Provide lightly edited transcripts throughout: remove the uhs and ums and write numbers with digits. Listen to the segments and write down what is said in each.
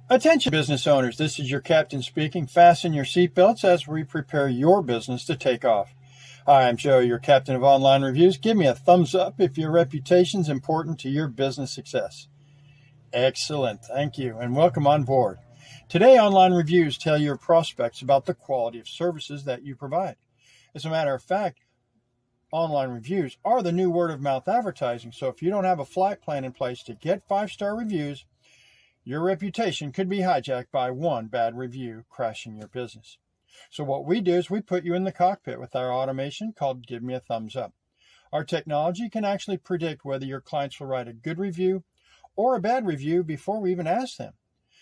Attention business owners, this is your captain speaking. Fasten your seatbelts as we prepare your business to take off. Hi, I'm Joe, your captain of online reviews. Give me a thumbs up if your reputation is important to your business success. Excellent, thank you, and welcome on board. Today, online reviews tell your prospects about the quality of services that you provide. As a matter of fact, online reviews are the new word-of-mouth advertising, so if you don't have a flight plan in place to get 5-star reviews, your reputation could be hijacked by one bad review, crashing your business. So what we do is we put you in the cockpit with our automation called Give Me a Thumbs Up. Our technology can actually predict whether your clients will write a good review or a bad review before we even ask them.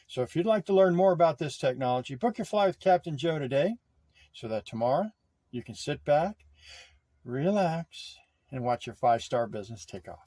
So if you'd like to learn more about this technology, book your flight with Captain Joe today so that tomorrow you can sit back, relax, and watch your 5-star business take off.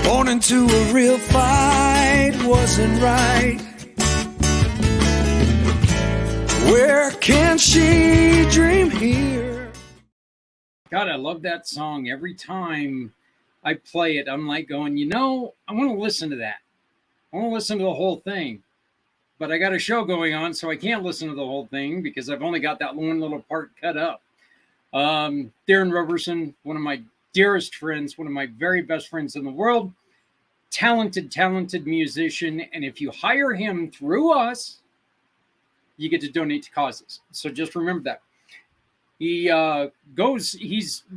Born into a real fight wasn't right. Where can she dream here? God, I love that song. Every time I play it, I'm like going, I want to listen to that. I want to listen to the whole thing. But I got a show going on, so I can't listen to the whole thing because I've only got that one little part cut up. Darren Roberson, one of my dearest friends, one of my very best friends in the world, talented musician. And if you hire him through us, you get to donate to causes. So just remember that. He's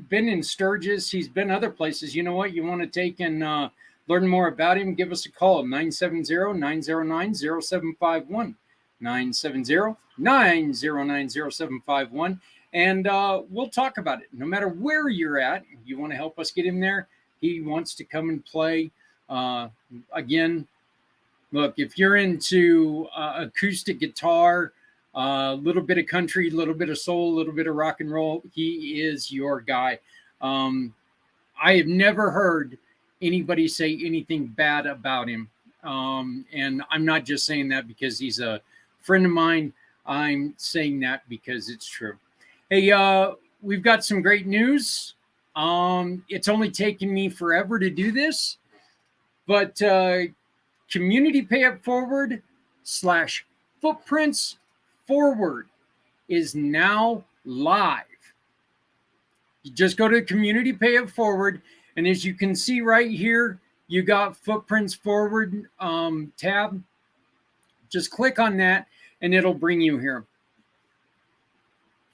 been in Sturgis. He's been other places. You know what? You want to take and learn more about him, give us a call, 970-909-0751, 970-909-0751. And we'll talk about it. No matter where you're at, you want to help us get him there. He wants to come and play. Again, look, if you're into acoustic guitar, a little bit of country, a little bit of soul, a little bit of rock and roll, he is your guy. I have never heard anybody say anything bad about him. And I'm not just saying that because he's a friend of mine. I'm saying that because it's true. Hey, we've got some great news. It's only taken me forever to do this, but Community Pay It Forward / Footprints Forward is now live. You just go to Community Pay It Forward, and as you can see right here, you got Footprints Forward tab. Just click on that, and it'll bring you here.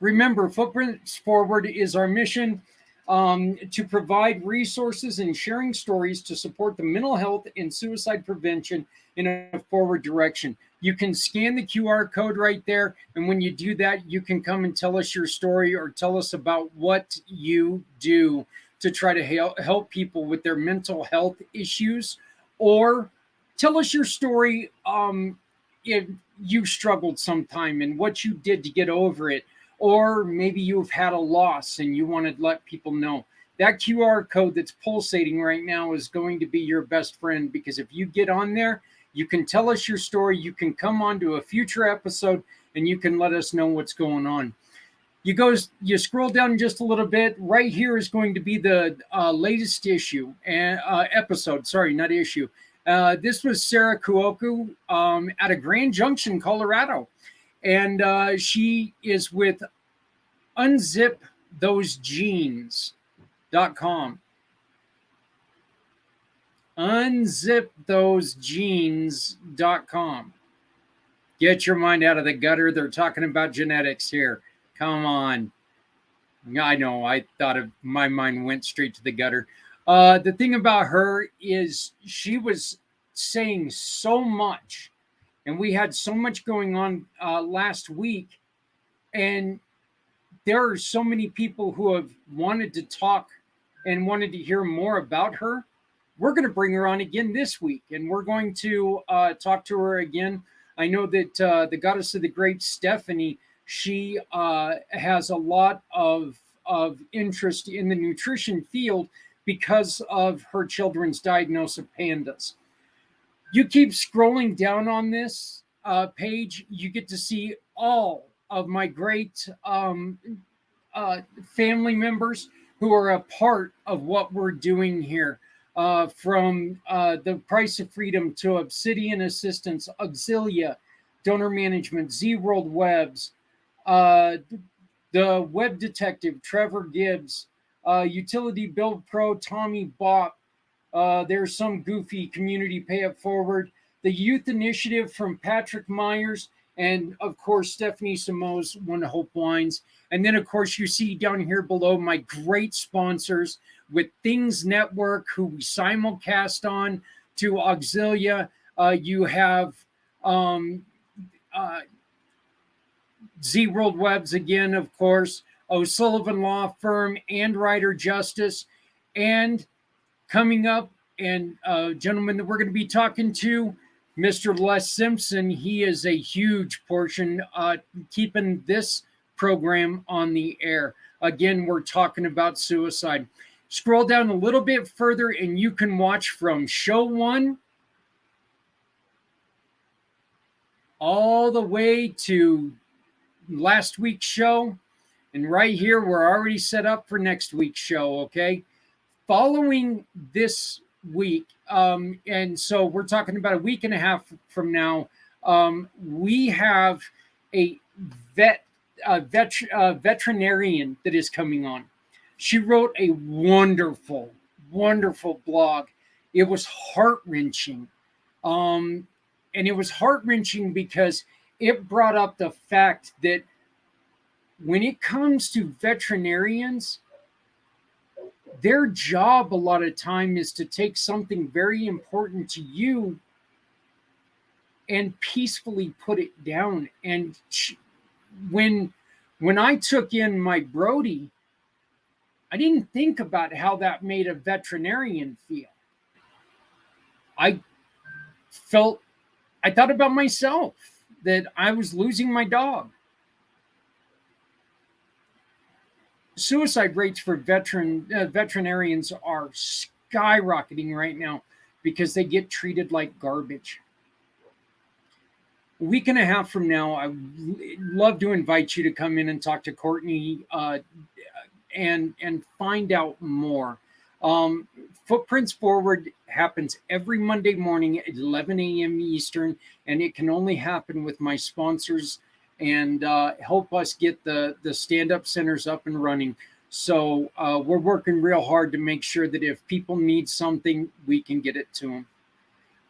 Remember, Footprints Forward is our mission to provide resources and sharing stories to support the mental health and suicide prevention in a forward direction. You can scan the QR code right there, and when you do that, you can come and tell us your story or tell us about what you do to try to help people with their mental health issues, or tell us your story if you struggled sometime and what you did to get over it. Or maybe you've had a loss and you want to let people know. That QR code that's pulsating right now is going to be your best friend, because if you get on there, you can tell us your story. You can come on to a future episode and you can let us know what's going on. You scroll down just a little bit. Right here is going to be the latest issue and episode. Sorry, not issue. This was Sarah Kuoku out of Grand Junction, Colorado. And she is with unzipthosejeans.com. Unzipthosejeans.com. Get your mind out of the gutter. They're talking about genetics here. Come on. I know. I thought my mind went straight to the gutter. The thing about her is she was saying so much. And we had so much going on last week. And there are so many people who have wanted to talk and wanted to hear more about her. We're going to bring her on again this week. And we're going to talk to her again. I know that the goddess of the grapes, Stephanie, she has a lot of interest in the nutrition field because of her children's diagnosis of pandas. You keep scrolling down on this page, you get to see all of my great family members who are a part of what we're doing here. From the Price of Freedom to Obsidian Assistance, Auxilia, Donor Management, Z-World Webs, the Web Detective, Trevor Gibbs, Utility Build Pro, Tommy Bopp. There's some goofy Community Pay It Forward, the Youth Initiative from Patrick Myers, and of course, Stephanie Simoes, One Hope Wines. And then, of course, you see down here below my great sponsors with Things Network, who we simulcast on, to Auxilia. You have Z-World Webs again, of course, O'Sullivan Law Firm, and Ryder Justice, and coming up, and a gentleman that we're going to be talking to, Mr. Les Simpson. He is a huge portion keeping this program on the air. Again, we're talking about suicide. Scroll down a little bit further and you can watch from show 1 all the way to last week's show. And right here, we're already set up for next week's show, okay? Following this week, and so we're talking about a week and a half from now, we have a veterinarian that is coming on. She wrote a wonderful, wonderful blog. It was heart-wrenching. And it was heart-wrenching because it brought up the fact that when it comes to veterinarians, their job a lot of time is to take something very important to you and peacefully put it down. And when I took in my Brody, I didn't think about how that made a veterinarian feel. I thought about myself, that I was losing my dog. Suicide rates for veterinarians are skyrocketing right now because they get treated like garbage. A week and a half from now, I would love to invite you to come in and talk to Courtney and find out more. Footprints Forward happens every Monday morning at 11 a.m. Eastern, and it can only happen with my sponsors and help us get the stand-up centers up and running. So we're working real hard to make sure that if people need something, we can get it to them.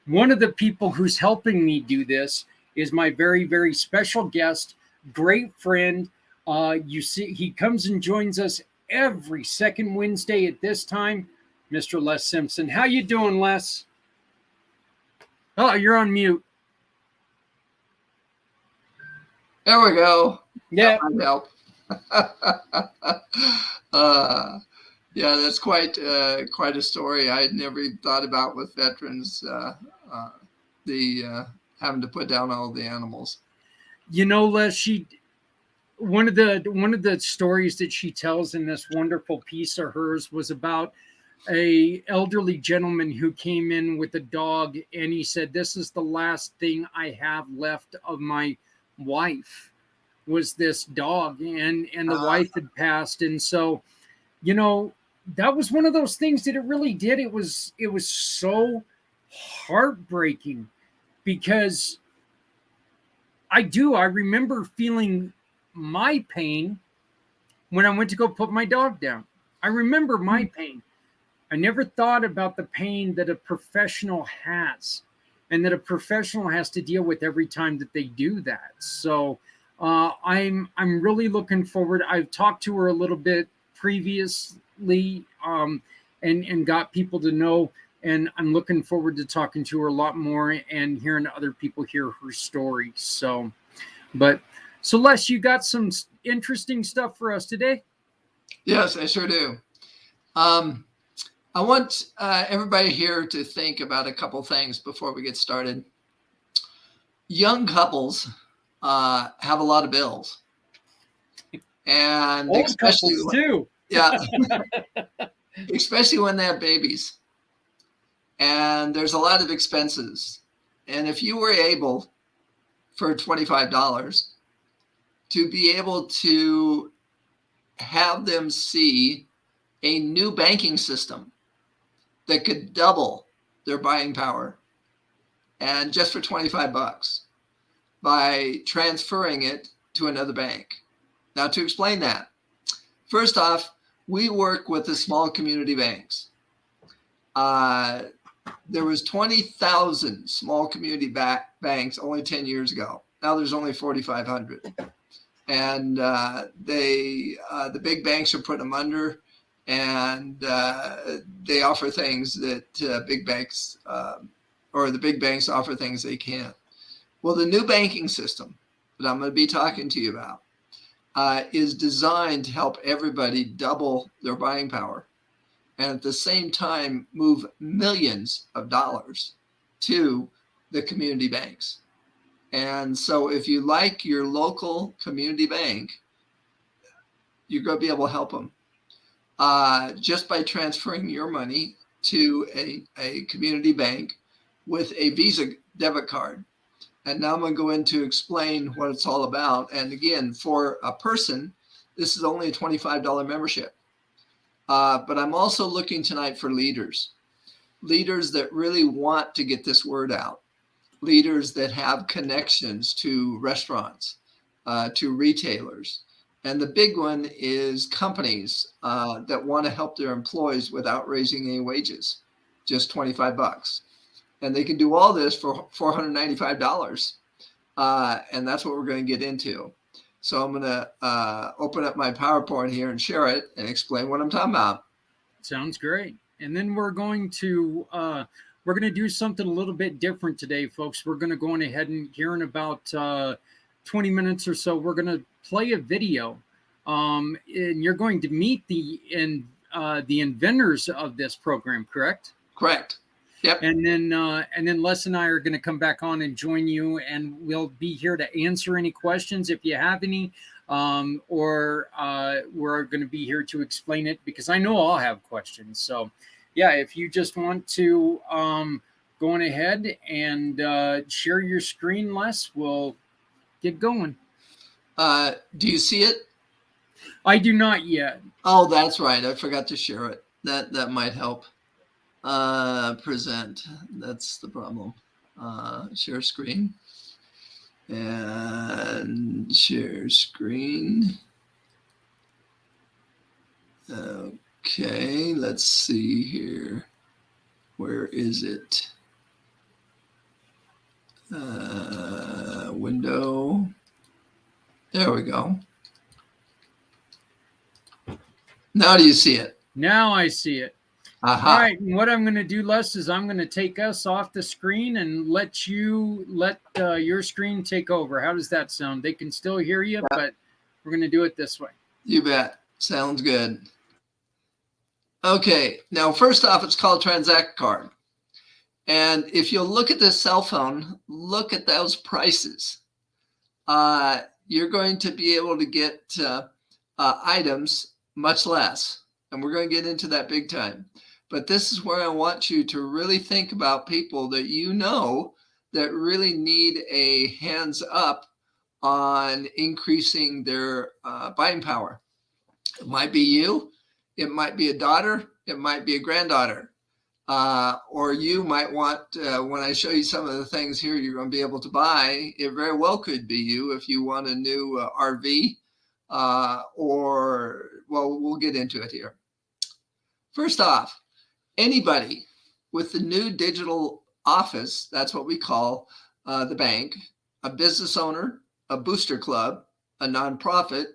One of the people who's helping me do this is my very, very special guest, great friend. You see, he comes and joins us every second Wednesday at this time, Mr. Les Simpson. How you doing, Les? Oh, you're on mute. There we go. Yeah. That might help. Yeah, that's quite a story. I had never thought about with veterans, having to put down all the animals. You know, Les, one of the stories that she tells in this wonderful piece of hers was about a elderly gentleman who came in with a dog, and he said, "This is the last thing I have left of my wife, was this dog," and the wife had passed. And so, you know, that was one of those things that it really did. It was so heartbreaking, because I remember feeling my pain when I went to go put my dog down. I remember my pain. I never thought about the pain that a professional has, and that a professional has to deal with every time that they do that. So I'm really looking forward. I've talked to her a little bit previously, and got people to know, and I'm looking forward to talking to her a lot more and hearing other people hear her story. So Les, you got some interesting stuff for us today? Yes, I sure do. I want everybody here to think about a couple things before we get started. Young couples have a lot of bills, and old especially couples too. Yeah, especially when they have babies, and there's a lot of expenses. And if you were able, for $25, to be able to have them see a new banking system that could double their buying power, and just for $25, by transferring it to another bank. Now, to explain that, first off, we work with the small community banks. There was 20,000 small community banks only 10 years ago. Now there's only 4,500. And the big banks are putting them under, and they offer things that big banks, or the big banks offer things they can't. Well, the new banking system that I'm going to be talking to you about is designed to help everybody double their buying power, and at the same time move millions of dollars to the community banks. And so if you like your local community bank, you're going to be able to help them just by transferring your money to a community bank with a Visa debit card. And now I'm going to go into explain what it's all about. And again, for a person, this is only a $25 membership. But I'm also looking tonight for leaders that really want to get this word out, leaders that have connections to restaurants, to retailers. And the big one is companies that want to help their employees without raising any wages, just $25. And they can do all this for $495. And that's what we're going to get into. So I'm going to open up my PowerPoint here and share it and explain what I'm talking about. Sounds great. And then we're going to do something a little bit different today, folks. We're going to go on ahead, and here in about 20 minutes or so, we're going to play a video. And you're going to meet the inventors of this program, correct? Correct. Yep. And then Les and I are going to come back on and join you, and we'll be here to answer any questions if you have any, or we're going to be here to explain it, because I know I'll have questions. So, yeah, if you just want to go on ahead and share your screen, Les, we'll get going. Do you see it? I do not yet. Oh, that's right. I forgot to share it. That might help. Present. That's the problem. Share screen. And share screen. Okay, let's see here. Where is it? Window. There we go. Now do you see it? Now I see it. Aha. All right, and what I'm going to do, Les, is I'm going to take us off the screen and let your screen take over. How does that sound? They can still hear you, but we're going to do it this way. You bet. Sounds good. Okay, now first off, it's called Tranzact Card. And if you'll look at this cell phone, look at those prices. You're going to be able to get items much less. And we're going to get into that big time. But this is where I want you to really think about people that you know that really need a hands up on increasing their buying power. It might be you. It might be a daughter. It might be a granddaughter. Or you might want, when I show you some of the things here you're going to be able to buy, it very well could be you if you want a new RV or, well, we'll get into it here. First off, anybody with the new digital office, that's what we call the bank, a business owner, a booster club, a nonprofit,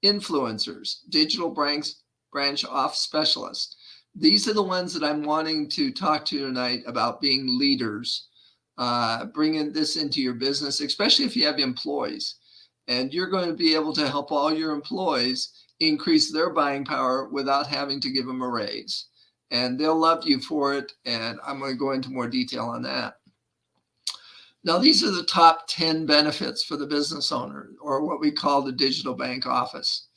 influencers, digital branch off specialists. These are the ones that I'm wanting to talk to tonight about being leaders, bringing this into your business, especially if you have employees. And you're going to be able to help all your employees increase their buying power without having to give them a raise. And they'll love you for it. And I'm going to go into more detail on that. Now, these are the top 10 benefits for the business owner, or what we call the digital bank office.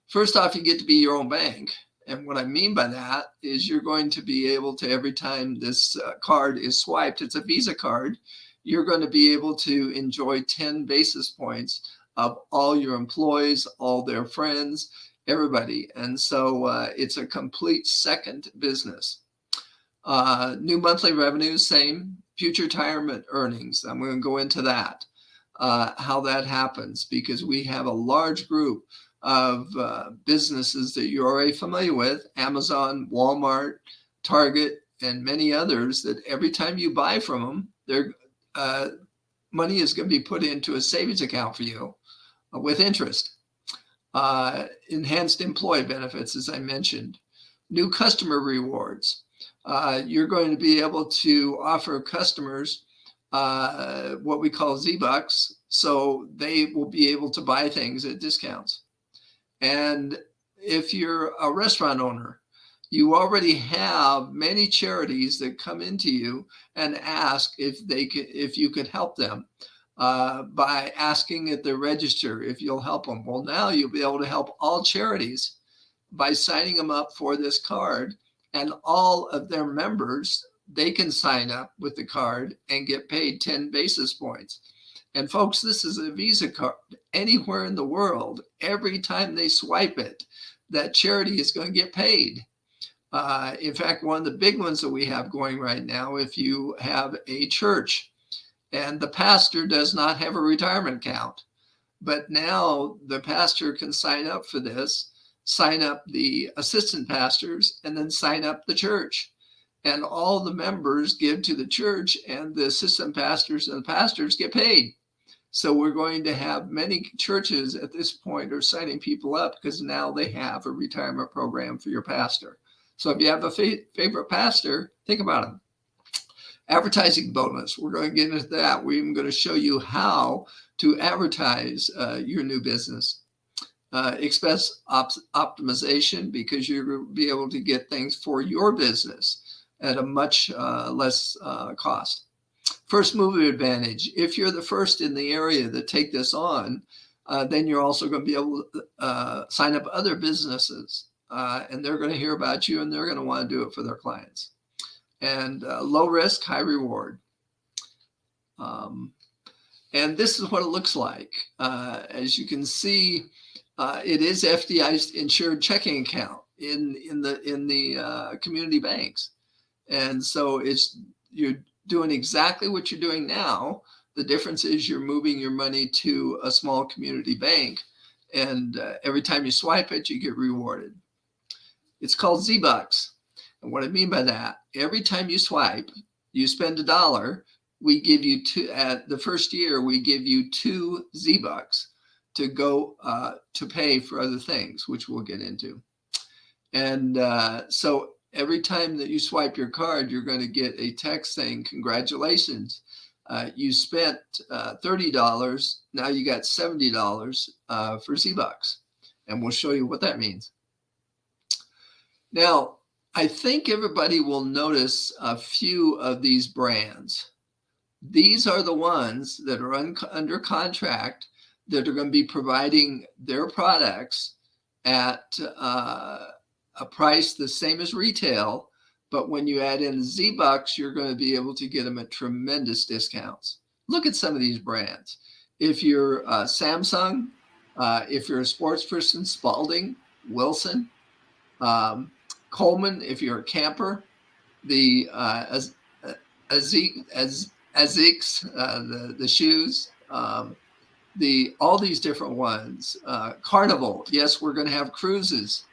First off, you get to be your own bank. And what I mean by that is you're going to be able to, every time this card is swiped, it's a Visa card, you're going to be able to enjoy 10 basis points of all your employees, all their friends, everybody. And so it's a complete second business. New monthly revenues, same. Future retirement earnings, I'm going to go into that, how that happens, because we have a large group of businesses that you're already familiar with, Amazon, Walmart, Target, and many others, that every time you buy from them, their money is going to be put into a savings account for you with interest. Enhanced employee benefits, as I mentioned. New customer rewards. You're going to be able to offer customers what we call Z-Bucks, so they will be able to buy things at discounts. And if you're a restaurant owner, you already have many charities that come into you and ask if you could help them by asking at the register if you'll help them. Well, now you'll be able to help all charities by signing them up for this card, and all of their members, they can sign up with the card and get paid 10 basis points. And folks, this is a Visa card. Anywhere in the world, every time they swipe it, that charity is going to get paid. In fact, one of the big ones that we have going right now, if you have a church and the pastor does not have a retirement account, but now the pastor can sign up for this, sign up the assistant pastors, and then sign up the church. And all the members give to the church, and the assistant pastors and the pastors get paid. So we're going to have many churches at this point are signing people up because now they have a retirement program for your pastor. So if you have a favorite pastor, think about them. Advertising bonus. We're going to get into that. We're even going to show you how to advertise your new business. Expense optimization, because you're going to be able to get things for your business at a much less cost. First mover advantage. If you're the first in the area to take this on, then you're also going to be able to sign up other businesses, and they're going to hear about you, and they're going to want to do it for their clients. And low risk, high reward. And this is what it looks like. As you can see, it is FDI insured checking account in the community banks. And so you're doing exactly what you're doing now. The difference is you're moving your money to a small community bank, and every time you swipe it, you get rewarded. It's called Z-Bucks. And what I mean by that, every time you swipe, you spend $1, we give you the first year, we give you 2 Z-Bucks to go to pay for other things, which we'll get into. And so every time that you swipe your card, you're going to get a text saying, congratulations, you spent $30. Now you got $70 for Z-Bucks. And we'll show you what that means. Now, I think everybody will notice a few of these brands. These are the ones that are under contract that are going to be providing their products at a price the same as retail. But when you add in Z-Bucks, you're going to be able to get them at tremendous discounts. Look at some of these brands. If you're Samsung, if you're a sports person, Spalding, Wilson, Coleman, if you're a camper, the Asics, the shoes, all these different ones. Carnival, yes, we're going to have cruises.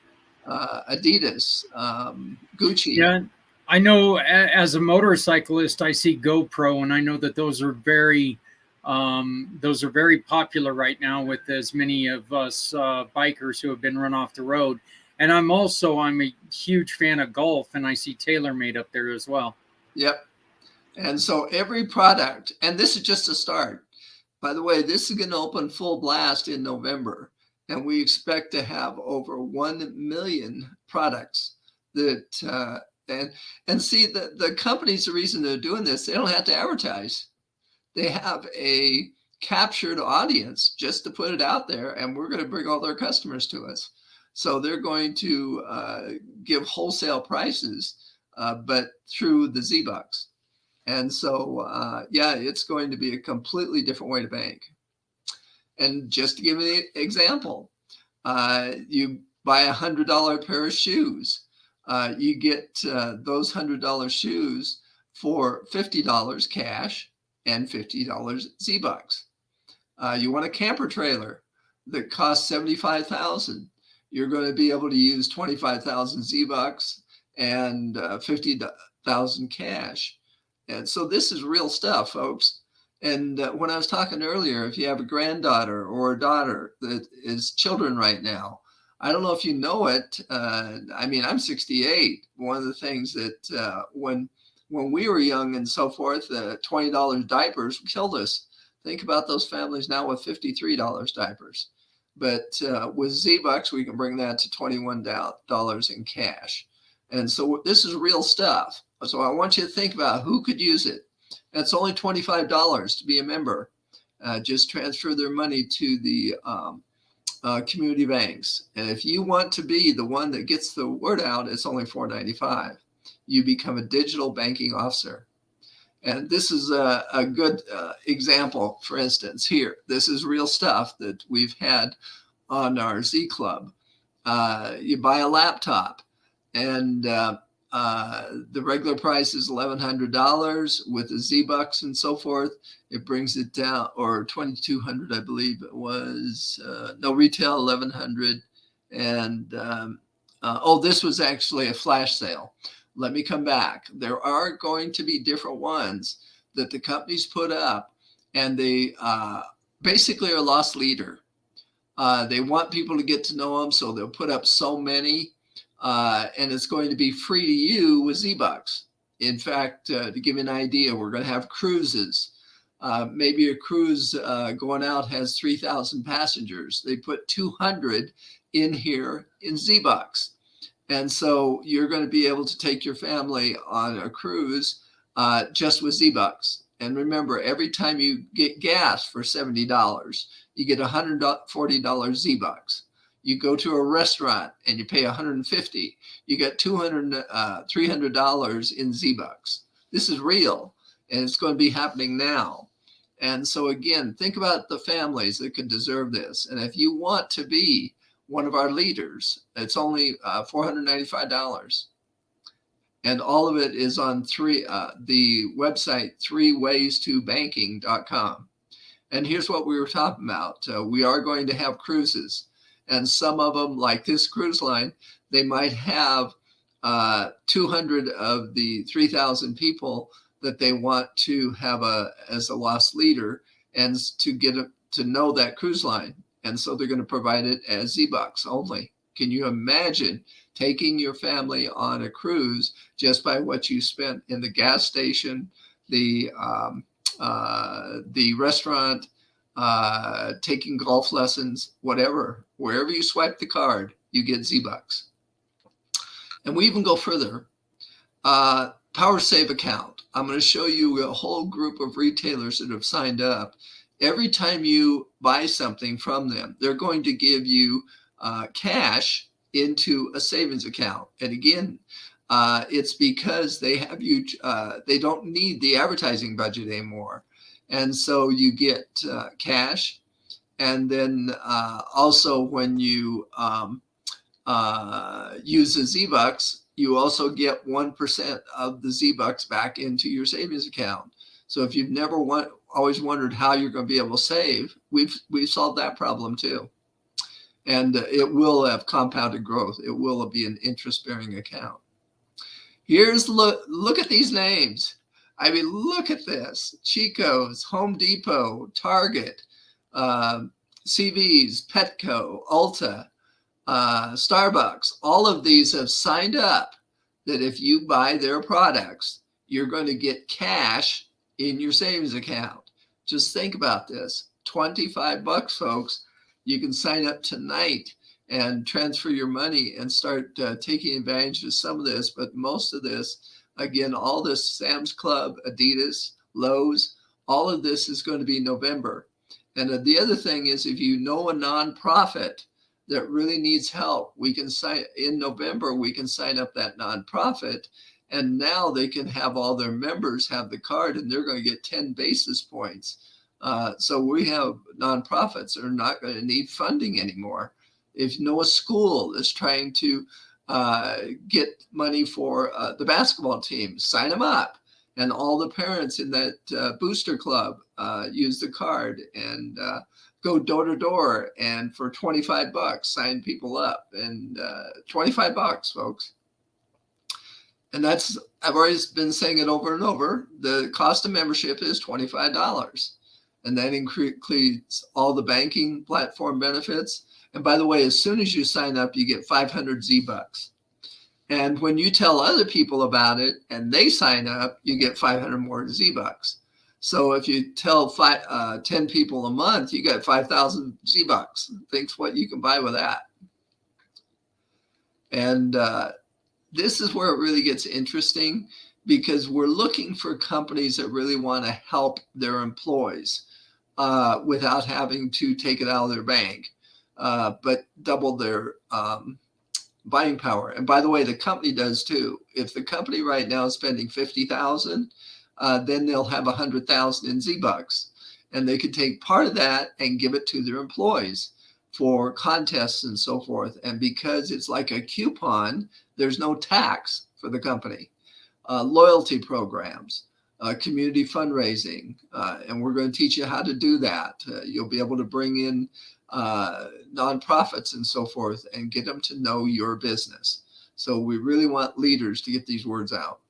Adidas, Gucci. Yeah, I know as a motorcyclist, I see GoPro, and I know that those are very popular right now with as many of us bikers who have been run off the road. And I'm a huge fan of golf, and I see TaylorMade up there as well. Yep. And so every product, and this is just a start. By the way, this is going to open full blast in November, and we expect to have over 1 million products that, and see the companies, the reason they're doing this, they don't have to advertise. They have a captured audience just to put it out there, and we're going to bring all their customers to us. So they're going to give wholesale prices, but through the Z-Bucks. And so, yeah, it's going to be a completely different way to bank. And just to give you an example, you buy $100 pair of shoes. You get those $100 shoes for $50 cash and $50 Z-Bucks. You want a camper trailer that costs $75,000. You're going to be able to use 25,000 Z-Bucks and 50,000 cash. And so this is real stuff, folks. And when I was talking earlier, if you have a granddaughter or a daughter that is children right now, I don't know if you know it. I mean, I'm 68. One of the things that when we were young and so forth, $20 diapers killed us. Think about those families now with $53 diapers. But with Z-Bucks, we can bring that to $21 in cash. And so this is real stuff. So I want you to think about who could use it. It's only $25 to be a member. Just transfer their money to the community banks. And if you want to be the one that gets the word out, it's only $4.95. You become a digital banking officer. And this is a good example, for instance, here. This is real stuff that we've had on our Z Club. You buy a laptop, and the regular price is $1,100 with the Z-Bucks and so forth. It brings it down, or $2,200, I believe it was. No, retail $1,100. And this was actually a flash sale. Let me come back. There are going to be different ones that the companies put up, and they basically are loss leader. They want people to get to know them, so they'll put up so many, and it's going to be free to you with Z-Bucks. In fact, to give you an idea, we're going to have cruises. Maybe a cruise going out has 3,000 passengers. They put 200 in here in Z-Bucks. And so you're going to be able to take your family on a cruise just with Z-Bucks. And remember, every time you get gas for $70, you get $140 Z-Bucks. You go to a restaurant and you pay $150, you get $300 in Z-Bucks. This is real, and it's going to be happening now. And so again, think about the families that could deserve this. And if you want to be one of our leaders. It's only $495. And all of it is on the website 3waystobanking.com. And here's what we were talking about. We are going to have cruises. And some of them, like this cruise line, they might have 200 of the 3,000 people that they want to have as a lost leader and to get to know that cruise line. And so they're going to provide it as Z-Bucks only. Can you imagine taking your family on a cruise just by what you spent in the gas station, the restaurant, taking golf lessons, whatever, wherever you swipe the card, you get Z-Bucks. And we even go further. Power Save account. I'm going to show you a whole group of retailers that have signed up. Every time you buy something from them, they're going to give you cash into a savings account. And again, it's because they have you, they don't need the advertising budget anymore. And so you get cash. And then also when you use the Z-Bucks, you also get 1% of the Z-Bucks back into your savings account. So if you've never always wondered how you're going to be able to save, we've solved that problem too. And it will have compounded growth. It will be an interest-bearing account. Here's look at these names. I mean, look at this. Chico's, Home Depot, Target, CV's, Petco, Ulta, Starbucks. All of these have signed up that if you buy their products, you're going to get cash in your savings account. Just think about this. $25, folks. You can sign up tonight and transfer your money and start taking advantage of some of this. But most of this, again, all this Sam's Club, Adidas, Lowe's, all of this is going to be November. And the other thing is, if you know a nonprofit that really needs help, we can sign in November, we can sign up that nonprofit. And now they can have all their members have the card and they're going to get 10 basis points. So we have nonprofits that are not going to need funding anymore. If you know a school that's trying to get money for the basketball team, sign them up. And all the parents in that booster club use the card and go door to door. And for $25, sign people up. And $25, folks. And I've always been saying it over and over. The cost of membership is $25. And that includes all the banking platform benefits. And by the way, as soon as you sign up, you get 500 Z-Bucks. And when you tell other people about it and they sign up, you get 500 more Z-Bucks. So if you tell 10 people a month, you get 5,000 Z-Bucks. Think what you can buy with that. And this is where it really gets interesting, because we're looking for companies that really want to help their employees without having to take it out of their bank, but double their buying power. And by the way, the company does too. If the company right now is spending $50,000, then they'll have 100,000 in Z-Bucks, and they could take part of that and give it to their employees for contests and so forth. And because it's like a coupon, there's no tax for the company. Loyalty programs, community fundraising, and we're going to teach you how to do that. You'll be able to bring in nonprofits and so forth and get them to know your business. So we really want leaders to get these words out.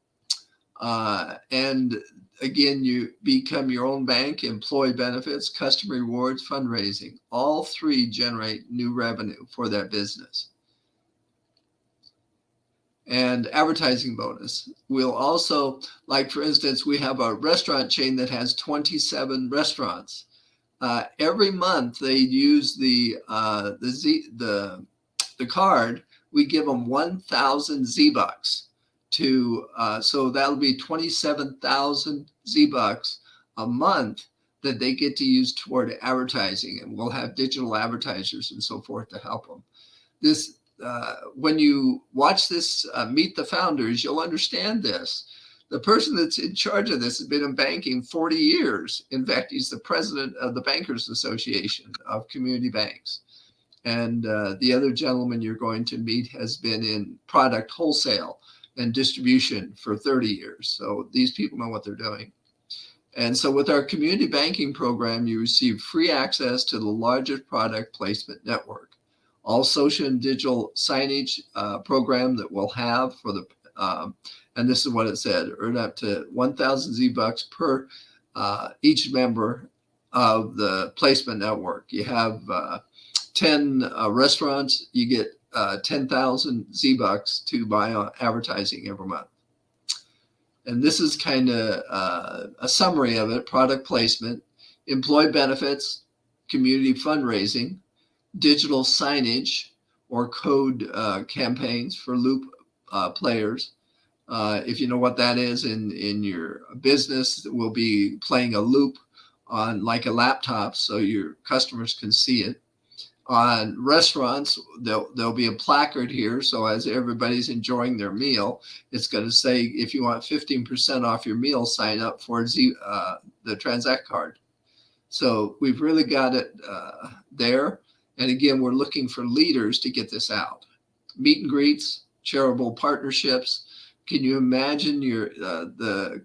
And again, you become your own bank, employee benefits, customer rewards, fundraising. All three generate new revenue for that business. And advertising bonus. We'll also, like for instance, we have a restaurant chain that has 27 restaurants. Every month they use the card. We give them 1,000 Z-Bucks to, so that'll be 27,000 Z-Bucks a month that they get to use toward advertising, and we'll have digital advertisers and so forth to help them. This. When you watch this Meet the Founders, you'll understand this. The person that's in charge of this has been in banking 40 years. In fact, he's the president of the Bankers Association of Community Banks. And the other gentleman you're going to meet has been in product wholesale and distribution for 30 years. So these people know what they're doing. And so with our community banking program, you receive free access to the largest product placement network. All social and digital signage program that we'll have for the, and this is what it said, earn up to 1,000 Z-Bucks per each member of the placement network. You have 10 restaurants, you get 10,000 Z-Bucks to buy on advertising every month. And this is kind of a summary of it: product placement, employee benefits, community fundraising, digital signage or code campaigns for loop players. If you know what that is in your business, we'll be playing a loop on like a laptop so your customers can see it. On restaurants, there'll be a placard here. So as everybody's enjoying their meal, it's going to say, if you want 15% off your meal, sign up for the Tranzact card. So we've really got it there. And again, we're looking for leaders to get this out. Meet and greets, charitable partnerships. Can you imagine your the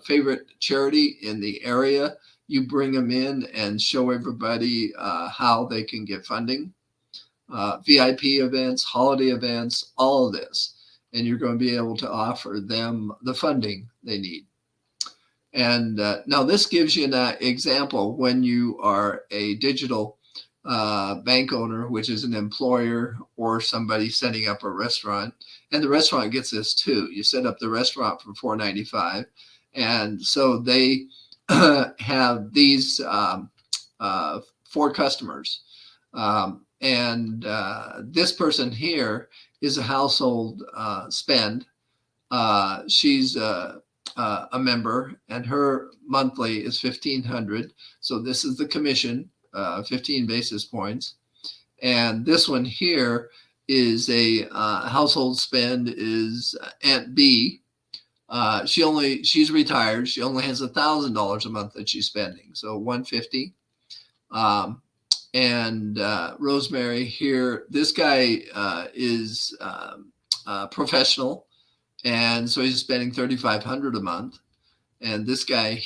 favorite charity in the area? You bring them in and show everybody how they can get funding. VIP events, holiday events, all of this. And you're going to be able to offer them the funding they need. And now this gives you an example when you are a digital bank owner, which is an employer or somebody setting up a restaurant. And the restaurant gets this too. You set up the restaurant for $4.95. And so they have these 4 customers. And this person here is a household spend. She's a member, and her monthly is $1,500. So this is the commission, 15 basis points. And this one here is a household spend is Aunt B. She's retired. She only has $1,000 a month that she's spending. So $150. And Rosemary here, this guy is professional. And so he's spending $3,500 a month. And this guy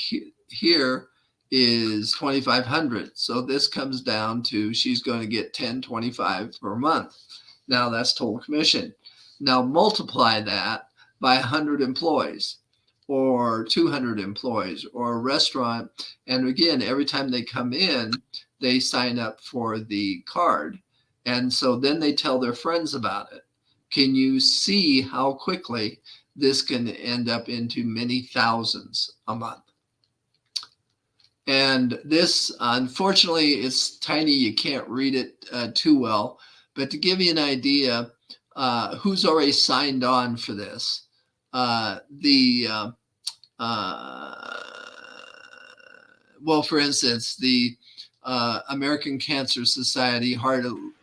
here is $2,500. So this comes down to, she's going to get $1,025 per month. Now that's total commission. Now multiply that by 100 employees or 200 employees or a restaurant. And again, every time they come in, they sign up for the card. And so then they tell their friends about it. Can you see how quickly this can end up into many thousands a month? And this, unfortunately, is tiny. You can't read it too well. But to give you an idea, who's already signed on for this? Well, for instance, the American Cancer Society, Lung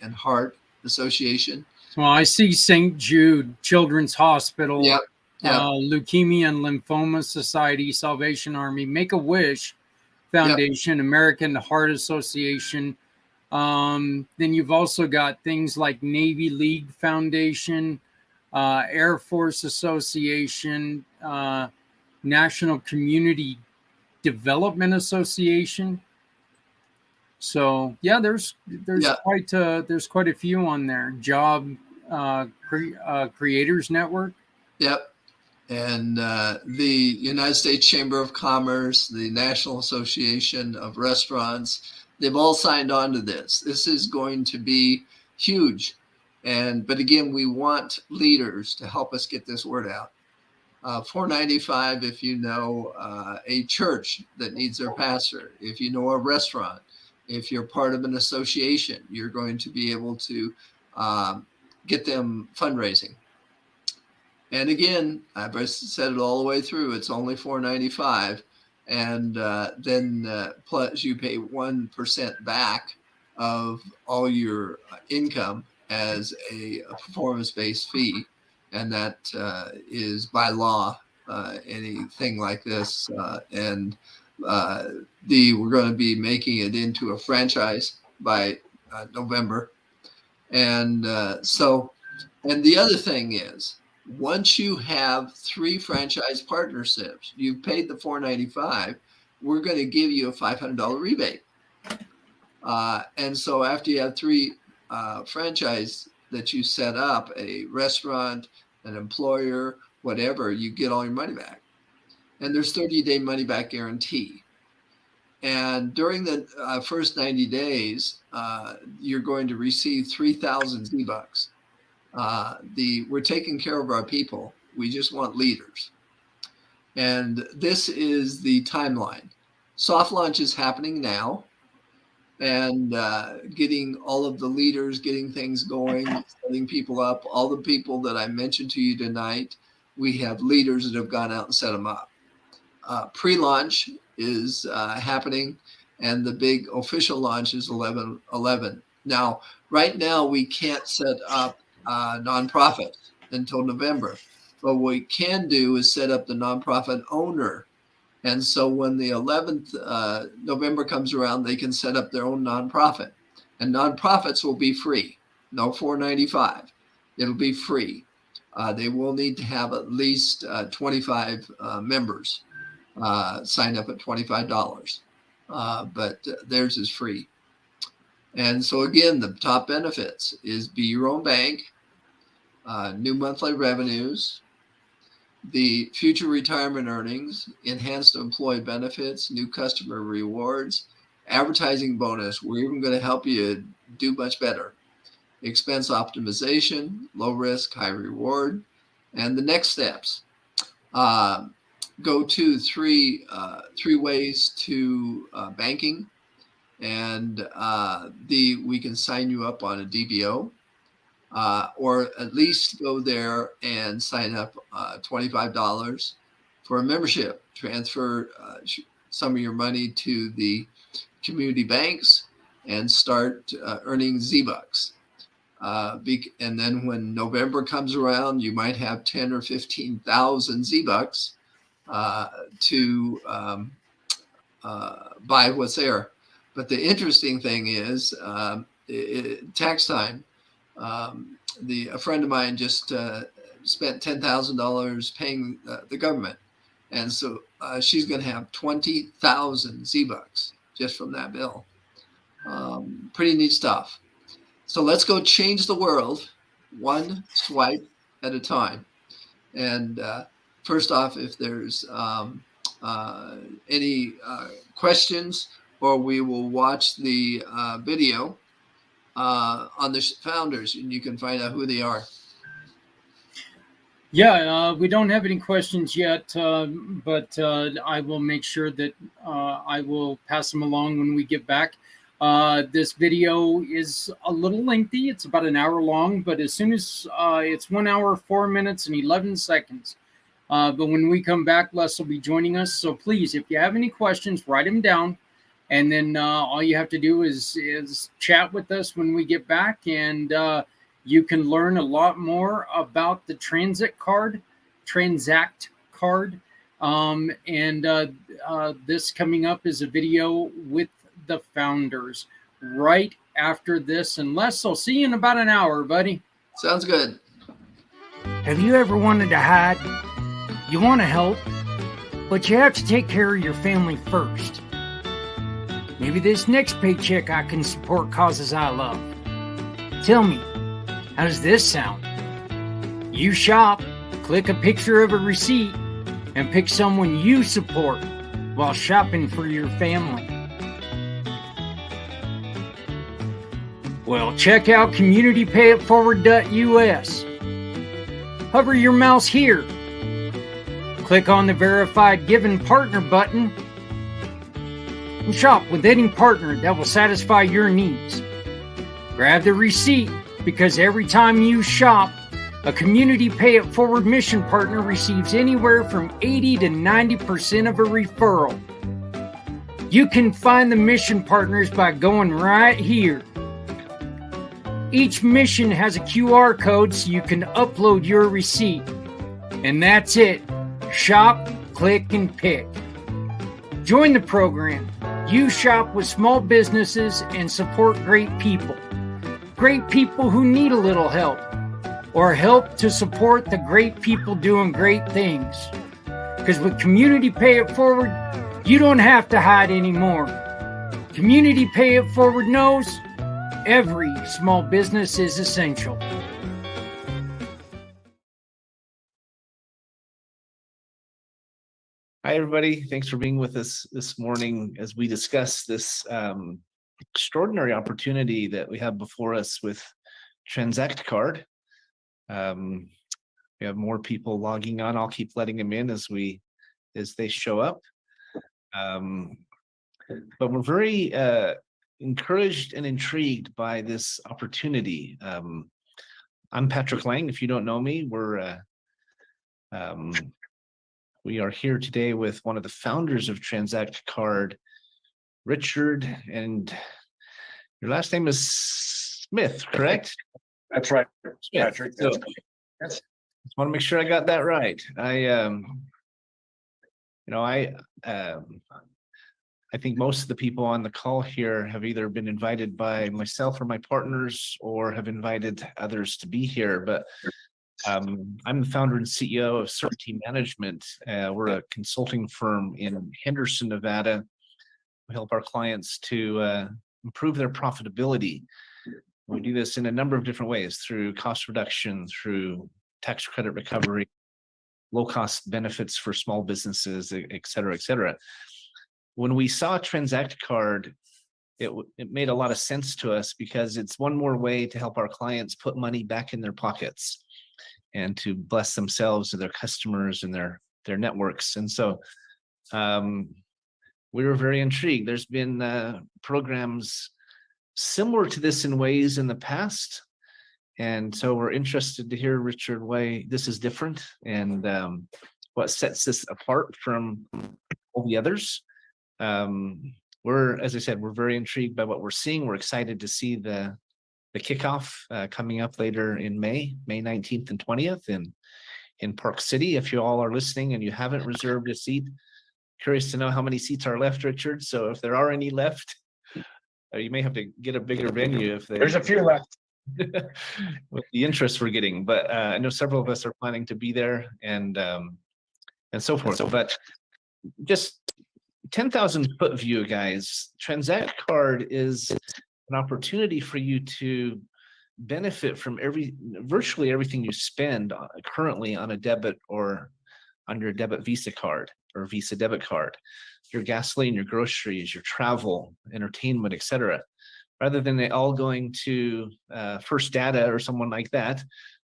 and Heart Association. Well, I see St. Jude Children's Hospital, Yep. Leukemia and Lymphoma Society, Salvation Army, Make-A-Wish Foundation, American Heart Association. Then you've also got things like Navy League Foundation, Air Force Association, National Community Development Association. So yeah, there's quite a few on there. Job Creators Network. Yep. And the United States Chamber of Commerce, the National Association of Restaurants, they've all signed on to this. This is going to be huge. But again, we want leaders to help us get this word out. $4.95 if you know a church that needs their pastor, if you know a restaurant, if you're part of an association, you're going to be able to get them fundraising. And again, I've said it all the way through, it's only $4.95. And then plus you pay 1% back of all your income as a performance-based fee. And that is by law, anything like this. We're going to be making it into a franchise. by November. And and the other thing is, once you have 3 franchise partnerships, you've paid the $495, we're going to give you a $500 rebate. And so after you have 3 franchise that you set up, a restaurant, an employer, whatever, you get all your money back. And there's 30-day money back guarantee. And during the first 90 days, you're going to receive 3,000 Z-Bucks. We're taking care of our people. We just want leaders. And this is the timeline. Soft launch is happening now, and getting all of the leaders, getting things going, setting people up. All the people that I mentioned to you tonight, we have leaders that have gone out and set them up. Pre-launch is happening, and the big official launch is 11/11. Now, right now, we can't set up nonprofits until November, but what we can do is set up the nonprofit owner. And so when the 11th November comes around, they can set up their own nonprofit, and nonprofits will be free. No $495. It'll be free. They will need to have at least 25 members sign up at $25, but theirs is free. And so again, the top benefits is be your own bank, new monthly revenues, the future retirement earnings, enhanced employee benefits, new customer rewards, advertising bonus. We're even going to help you do much better. Expense optimization, low risk, high reward. And the next steps, go to three ways to banking. And we can sign you up on a DBO. Or at least go there and sign up $25 for a membership. Transfer some of your money to the community banks and start earning Z-Bucks. And then when November comes around, you might have 10 or 15,000 Z-Bucks to buy what's there. But the interesting thing is tax time. A friend of mine just spent $10,000 paying the government, and so she's going to have 20,000 Z-Bucks just from that bill. Pretty neat stuff. So let's go change the world one swipe at a time. And first off, if there's any questions, or we will watch the video on the founders, and you can find out who they are. Yeah, we don't have any questions yet, but I will make sure that I will pass them along when we get back. This video is a little lengthy. It's about an hour long, but as soon as it's 1 hour, 4 minutes, and 11 seconds. But when we come back, Les will be joining us. So please, if you have any questions, write them down. And then all you have to do is chat with us when we get back, and you can learn a lot more about the Tranzact Card. This coming up is a video with the founders right after this. And Les, I'll see you in about an hour, buddy. Sounds good. Have you ever wanted to hide? You want to help, but you have to take care of your family first. Maybe this next paycheck I can support causes I love. Tell me, how does this sound? You shop, click a picture of a receipt, and pick someone you support while shopping for your family. Well, check out communitypayitforward.us. Hover your mouse here. Click on the Verified Given Partner button and shop with any partner that will satisfy your needs. Grab the receipt, because every time you shop, a Community Pay It Forward mission partner receives anywhere from 80 to 90% of a referral. You can find the mission partners by going right here. Each mission has a QR code so you can upload your receipt. And that's it. Shop, click, and pick. Join the program. You shop with small businesses and support great people. Great people who need a little help, or help to support the great people doing great things. Because with Community Pay It Forward, you don't have to hide anymore. Community Pay It Forward knows every small business is essential. Hi, everybody. Thanks for being with us this morning as we discuss this extraordinary opportunity that we have before us with Tranzact Card. We have more people logging on. I'll keep letting them in as they show up. But we're very encouraged and intrigued by this opportunity. I'm Patrick Lang. If you don't know me, we are here today with one of the founders of Tranzact Card, Richard, and your last name is Smith, correct? That's right, Smith. Patrick. So, Yes. just want to make sure I got that right. I think most of the people on the call here have either been invited by myself or my partners, or have invited others to be here. But I'm the founder and CEO of Certainty Management. We're a consulting firm in Henderson, Nevada. We help our clients to improve their profitability. We do this in a number of different ways, through cost reduction, through tax credit recovery, low cost benefits for small businesses, et cetera, et cetera. When we saw Tranzact Card, it made a lot of sense to us, because it's one more way to help our clients put money back in their pockets and to bless themselves and their customers and their networks. And so we were very intrigued. There's been programs similar to this in ways in the past. And so we're interested to hear, Richard, why this is different and what sets this apart from all the others. As I said, we're very intrigued by what we're seeing. We're excited to see the kickoff coming up later in May 19th and 20th in Park City. If you all are listening and you haven't reserved a seat, curious to know how many seats are left, Richard. So if there are any left, you may have to get a bigger venue if There's a few left. with the interest we're getting. But I know several of us are planning to be there and so forth. But just 10,000 foot view, guys. Tranzact Card is an opportunity for you to benefit from virtually everything you spend currently on a debit or on your debit Visa card or Visa debit card, your gasoline, your groceries, your travel, entertainment, etc. Rather than it all going to First Data or someone like that,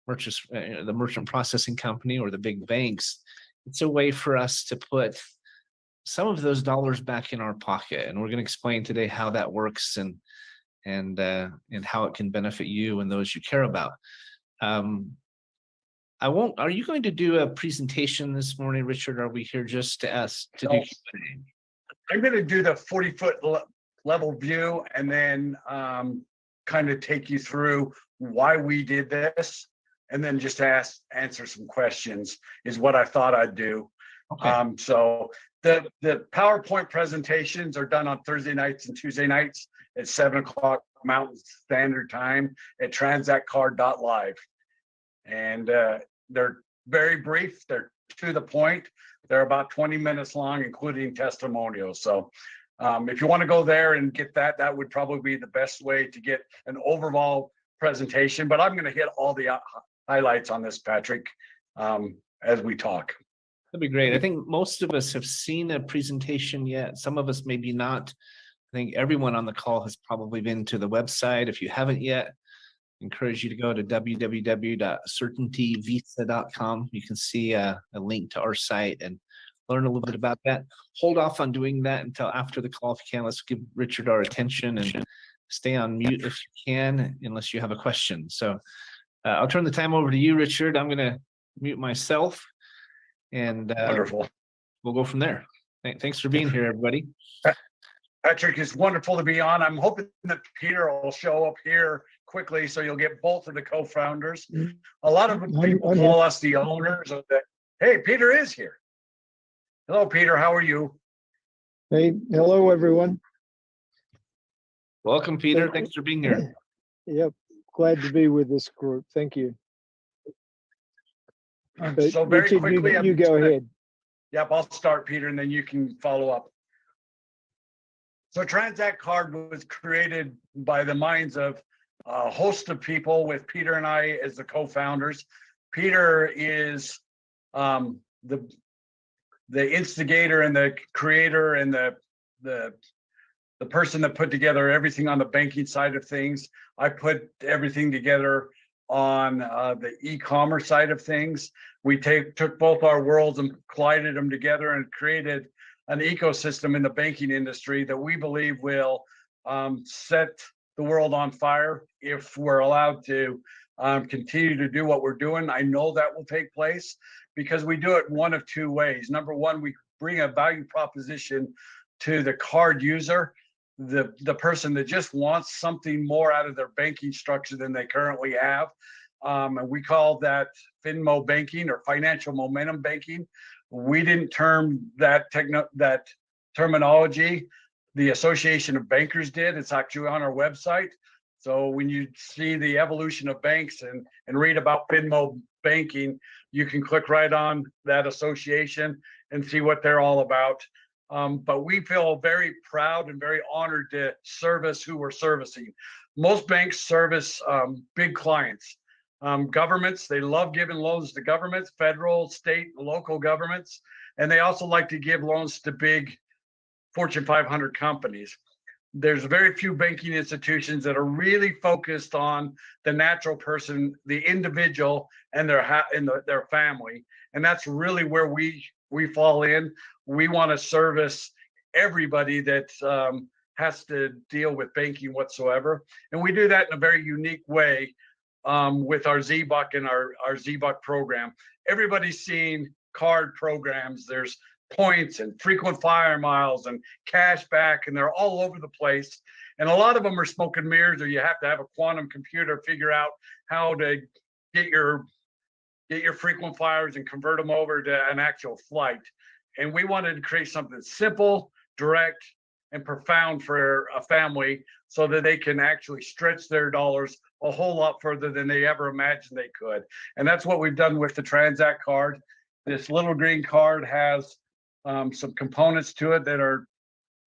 the merchant processing company or the big banks, it's a way for us to put some of those dollars back in our pocket. And we're going to explain today how that works and how it can benefit you and those you care about. Are you going to do a presentation this morning, Richard? Or are we here just to ask to do Q&A? I'm going to do the 40-foot level view and then kind of take you through why we did this, and then just answer some questions is what I thought I'd do. Okay. So the PowerPoint presentations are done on Thursday nights and Tuesday nights at 7:00 Mountain Standard Time at transactcard.live. And they're very brief. They're to the point. They're about 20 minutes long, including testimonials. So if you want to go there and get that would probably be the best way to get an overall presentation. But I'm going to hit all the highlights on this, Patrick, as we talk. That'd be great. I think most of us have seen a presentation yet. Some of us maybe not. I think everyone on the call has probably been to the website. If you haven't yet, I encourage you to go to www.certaintyvisa.com. You can see a link to our site and learn a little bit about that. Hold off on doing that until after the call if you can. Let's give Richard our attention and stay on mute if you can, unless you have a question. So I'll turn the time over to you, Richard. I'm going to mute myself. And Wonderful. We'll go from there. Thanks for being here, everybody. Patrick, it's wonderful to be on. I'm hoping that Peter will show up here quickly so you'll get both of the co-founders. A lot of people call us the owners of the. Hey, Peter is here. Hello, Peter. How are you? Hey, hello, everyone. Welcome, Peter. Thanks for being here. Yep, glad to be with this group. Thank you. But So very Richard, quickly, you go ahead. Yep, I'll start, Peter, and then you can follow up. So Tranzact Card was created by the minds of a host of people, with Peter and I as the co-founders. Peter is the instigator and the creator and the person that put together everything on the banking side of things. I put everything together on the e-commerce side of things. We took both our worlds and collided them together and created an ecosystem in the banking industry that we believe will set the world on fire if we're allowed to continue to do what we're doing. I know that will take place because we do it one of two ways. Number one, we bring a value proposition to the card user, the person that just wants something more out of their banking structure than they currently have. And we call that FinMo banking or financial momentum banking. We didn't term that terminology. The Association of Bankers did. It's actually on our website. So when you see the evolution of banks and read about FinMo banking, you can click right on that association and see what they're all about. But we feel very proud and very honored to service who we're servicing. Most banks service big clients. Governments, they love giving loans to governments, federal, state, local governments, and they also like to give loans to big Fortune 500 companies. There's very few banking institutions that are really focused on the natural person, the individual, and their family, and that's really where we fall in. We want to service everybody that has to deal with banking whatsoever, and we do that in a very unique way with our ZBuck and our ZBuck program. Everybody's seen card programs. There's points and frequent flyer miles and cash back, and they're all over the place. And a lot of them are smoke and mirrors, or you have to have a quantum computer to figure out how to get your frequent flyers and convert them over to an actual flight. And we wanted to create something simple, direct, and profound for a family so that they can actually stretch their dollars a whole lot further than they ever imagined they could. And that's what we've done with the Tranzact card. This little green card has some components to it that are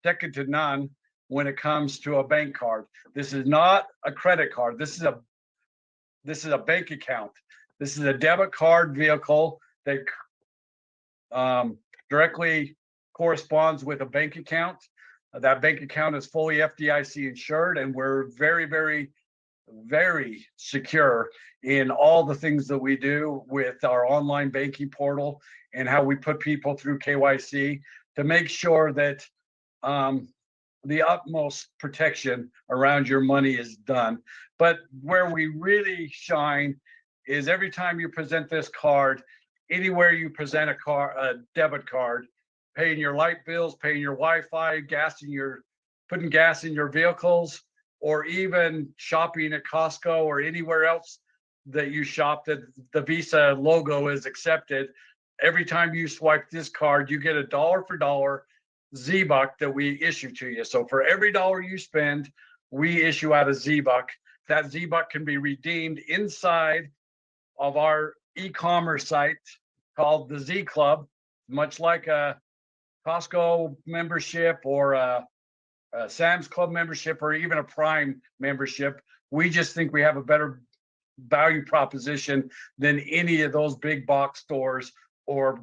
second to none when it comes to a bank card. This is not a credit card. This is a bank account. This is a debit card vehicle that directly corresponds with a bank account. That bank account is fully FDIC insured, and we're very, very, very secure in all the things that we do with our online banking portal and how we put people through KYC to make sure that the utmost protection around your money is done. But where we really shine is every time you present this card, anywhere you present a debit card, paying your light bills, paying your Wi-Fi, putting gas in your vehicles, or even shopping at Costco or anywhere else that you shop that the Visa logo is accepted. Every time you swipe this card, you get a dollar for dollar ZBuck that we issue to you. So for every dollar you spend, we issue out a ZBuck. That ZBuck can be redeemed inside of our e-commerce site called the Z Club, much like a Costco membership or a Sam's Club membership or even a Prime membership. We just think we have a better value proposition than any of those big box stores or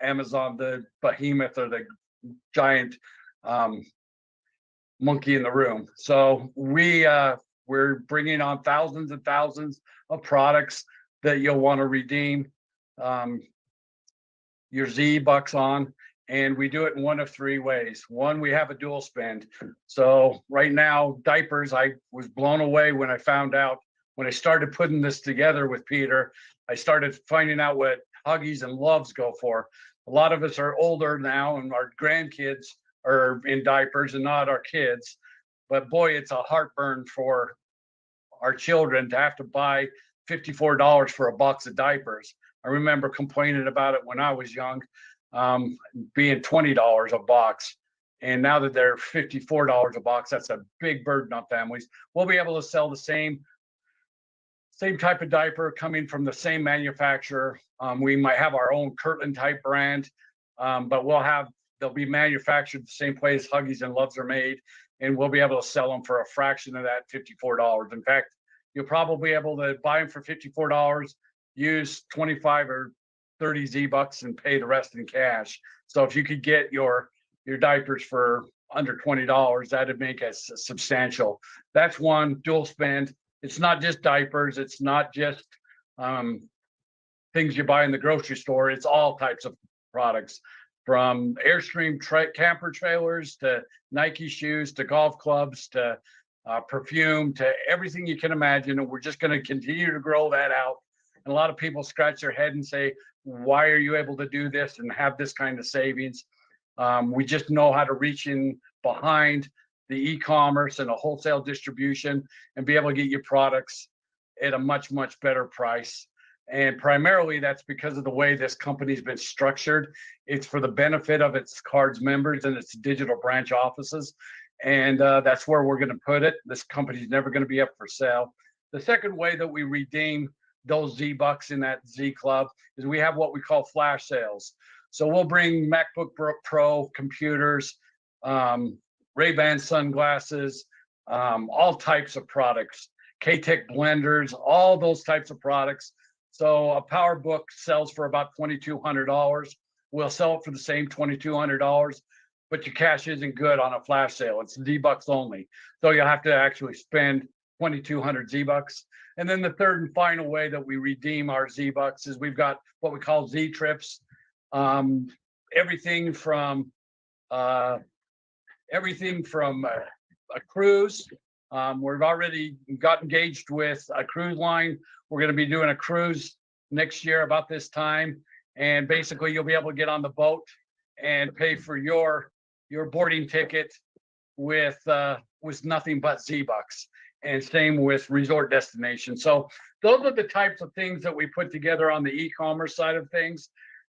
Amazon, the behemoth or the giant monkey in the room. So we're bringing on thousands and thousands of products that you'll want to redeem your ZBucks on. And we do it in one of three ways. One, we have a dual spend. So right now, diapers, I was blown away when I found out, when I started putting this together with Peter, I started finding out what Huggies and Loves go for. A lot of us are older now and our grandkids are in diapers and not our kids. But boy, it's a heartburn for our children to have to buy $54 for a box of diapers. I remember complaining about it when I was young, being $20 a box. And now that they're $54 a box, that's a big burden on families. We'll be able to sell the same type of diaper coming from the same manufacturer. We might have our own Kirtland type brand, but they'll be manufactured the same place Huggies and Loves are made, and we'll be able to sell them for a fraction of that, $54. In fact, you'll probably be able to buy them for $54, use 25 or 30 Z-Bucks and pay the rest in cash. So if you could get your diapers for under $20, that'd make it substantial. That's one dual spend. It's not just diapers. It's not just things you buy in the grocery store. It's all types of products, from Airstream camper trailers to Nike shoes to golf clubs to perfume to everything you can imagine. And we're just going to continue to grow that out. And a lot of people scratch their head and say, why are you able to do this and have this kind of savings? We just know how to reach in behind the e-commerce and a wholesale distribution and be able to get your products at a much, much better price. And primarily that's because of the way this company's been structured. It's for the benefit of its cards members and its digital branch offices. And that's where we're going to put it. This company's never going to be up for sale. The second way that we redeem those Z-Bucks in that Z Club is we have what we call flash sales. So we'll bring MacBook Pro computers, Ray-Ban sunglasses, all types of products, K-Tech blenders, all those types of products. So a PowerBook sells for about $2,200. We'll sell it for the same $2,200, but your cash isn't good on a flash sale. It's Z-Bucks only. So you'll have to actually spend 2,200 Z-Bucks. And then the third and final way that we redeem our Z-Bucks is we've got what we call Z-Trips. Everything from a cruise. We've already got engaged with a cruise line. We're going to be doing a cruise next year about this time. And basically you'll be able to get on the boat and pay for your boarding ticket with nothing but Z-Bucks, and same with resort destinations. So those are the types of things that we put together on the e-commerce side of things.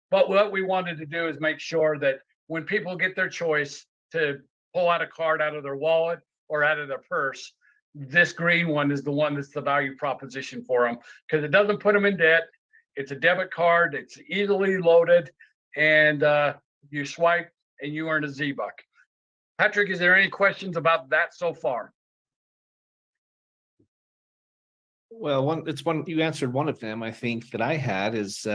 But what we wanted to do is make sure that when people get their choice to pull out a card out of their wallet or out of their purse, this green one is the one that's the value proposition for them, because it doesn't put them in debt. It's a debit card. It's easily loaded, and you swipe and you earn a Z-Buck. Patrick, is there any questions about that so far? Well, you answered one of them. I think that I had is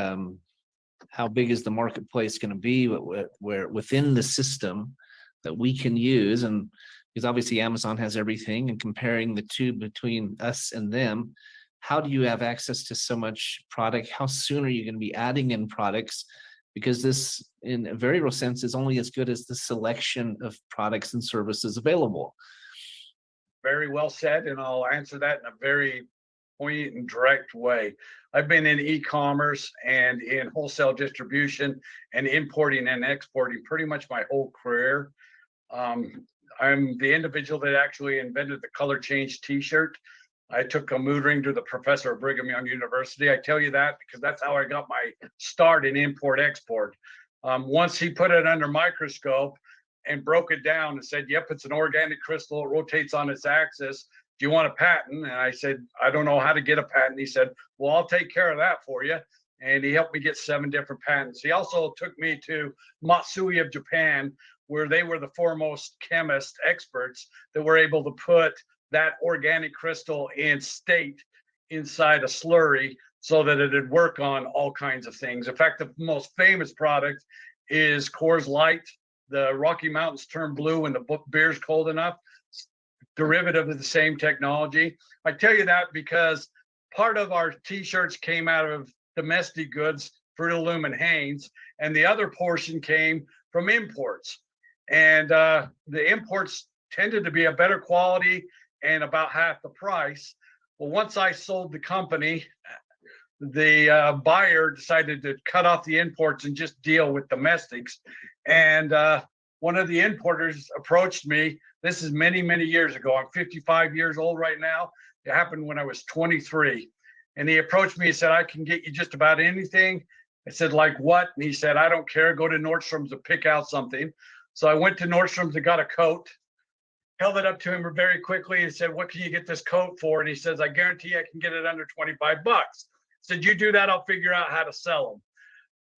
how big is the marketplace going to be where within the system that we can use, and because obviously Amazon has everything, and comparing the two between us and them, how do you have access to so much product? How soon are you going to be adding in products? Because this, in a very real sense, is only as good as the selection of products and services available. Very well said, and I'll answer that in a very poignant and direct way. I've been in e-commerce and in wholesale distribution and importing and exporting pretty much my whole career. I'm the individual that actually invented the color change t-shirt. I took a mood ring to the professor of Brigham Young University. I tell you that because that's how I got my start in import-export. Once he put it under microscope and broke it down and said, yep, it's an organic crystal, it rotates on its axis. Do you want a patent? And I said, I don't know how to get a patent. He said, well, I'll take care of that for you. And he helped me get 7 different patents. He also took me to Matsui of Japan, where they were the foremost chemist experts that were able to put that organic crystal in state inside a slurry so that it would work on all kinds of things. In fact, the most famous product is Coors Light. The Rocky Mountains turn blue when the beer's cold enough. Derivative of the same technology. I tell you that because part of our t-shirts came out of domestic goods, Fruit of the Loom and Hanes, and the other portion came from imports. And the imports tended to be a better quality and about half the price. Well, once I sold the company, the buyer decided to cut off the imports and just deal with domestics. And one of the importers approached me. This is many, many years ago. I'm 55 years old right now. It happened when I was 23. And he approached me and said, I can get you just about anything. I said, like what? And he said, I don't care. Go to Nordstrom's and pick out something. So I went to Nordstrom's and got a coat, held it up to him very quickly and said, what can you get this coat for? And he says, I guarantee I can get it under 25 bucks. I said, you do that, I'll figure out how to sell them.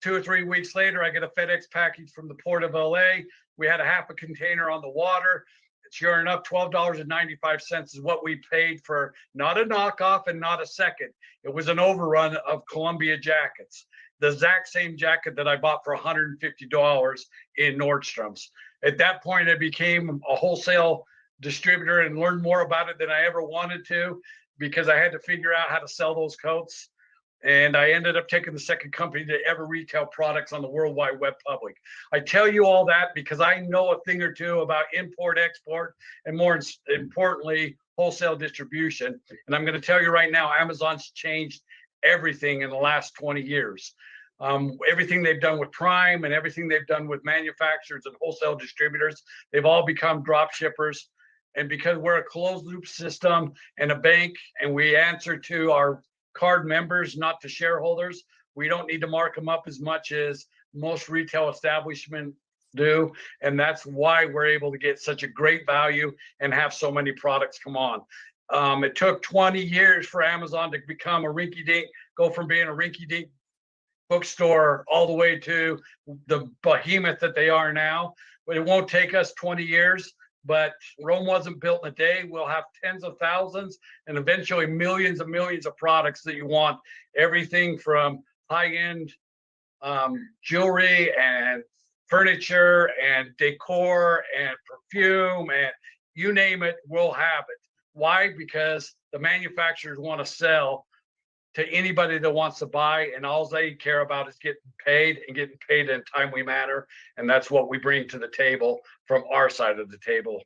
2 or 3 weeks later, I get a FedEx package from the Port of LA. We had a half a container on the water. Sure enough, $12.95 is what we paid for not a knockoff and not a second. It was an overrun of Columbia jackets, the exact same jacket that I bought for $150 in Nordstrom's. At that point, I became a wholesale distributor and learned more about it than I ever wanted to, because I had to figure out how to sell those coats. And I ended up taking the second company to ever retail products on the World Wide Web public. I tell you all that because I know a thing or two about import, export, and more importantly, wholesale distribution. And I'm going to tell you right now, Amazon's changed everything in the last 20 years. Everything they've done with Prime and everything they've done with manufacturers and wholesale distributors, they've all become drop shippers. And because we're a closed loop system and a bank, and we answer to our card members, not to shareholders, we don't need to mark them up as much as most retail establishments do. And that's why we're able to get such a great value and have so many products come on. It took 20 years for Amazon to become a rinky-dink, go from being a rinky-dink bookstore all the way to the behemoth that they are now. But it won't take us 20 years. But Rome wasn't built in a day. We'll have tens of thousands and eventually millions and millions of products that you want. Everything from high-end jewelry and furniture and decor and perfume and you name it, we'll have it. Why? Because the manufacturers want to sell to anybody that wants to buy, and all they care about is getting paid and getting paid in a timely manner. And that's what we bring to the table from our side of the table.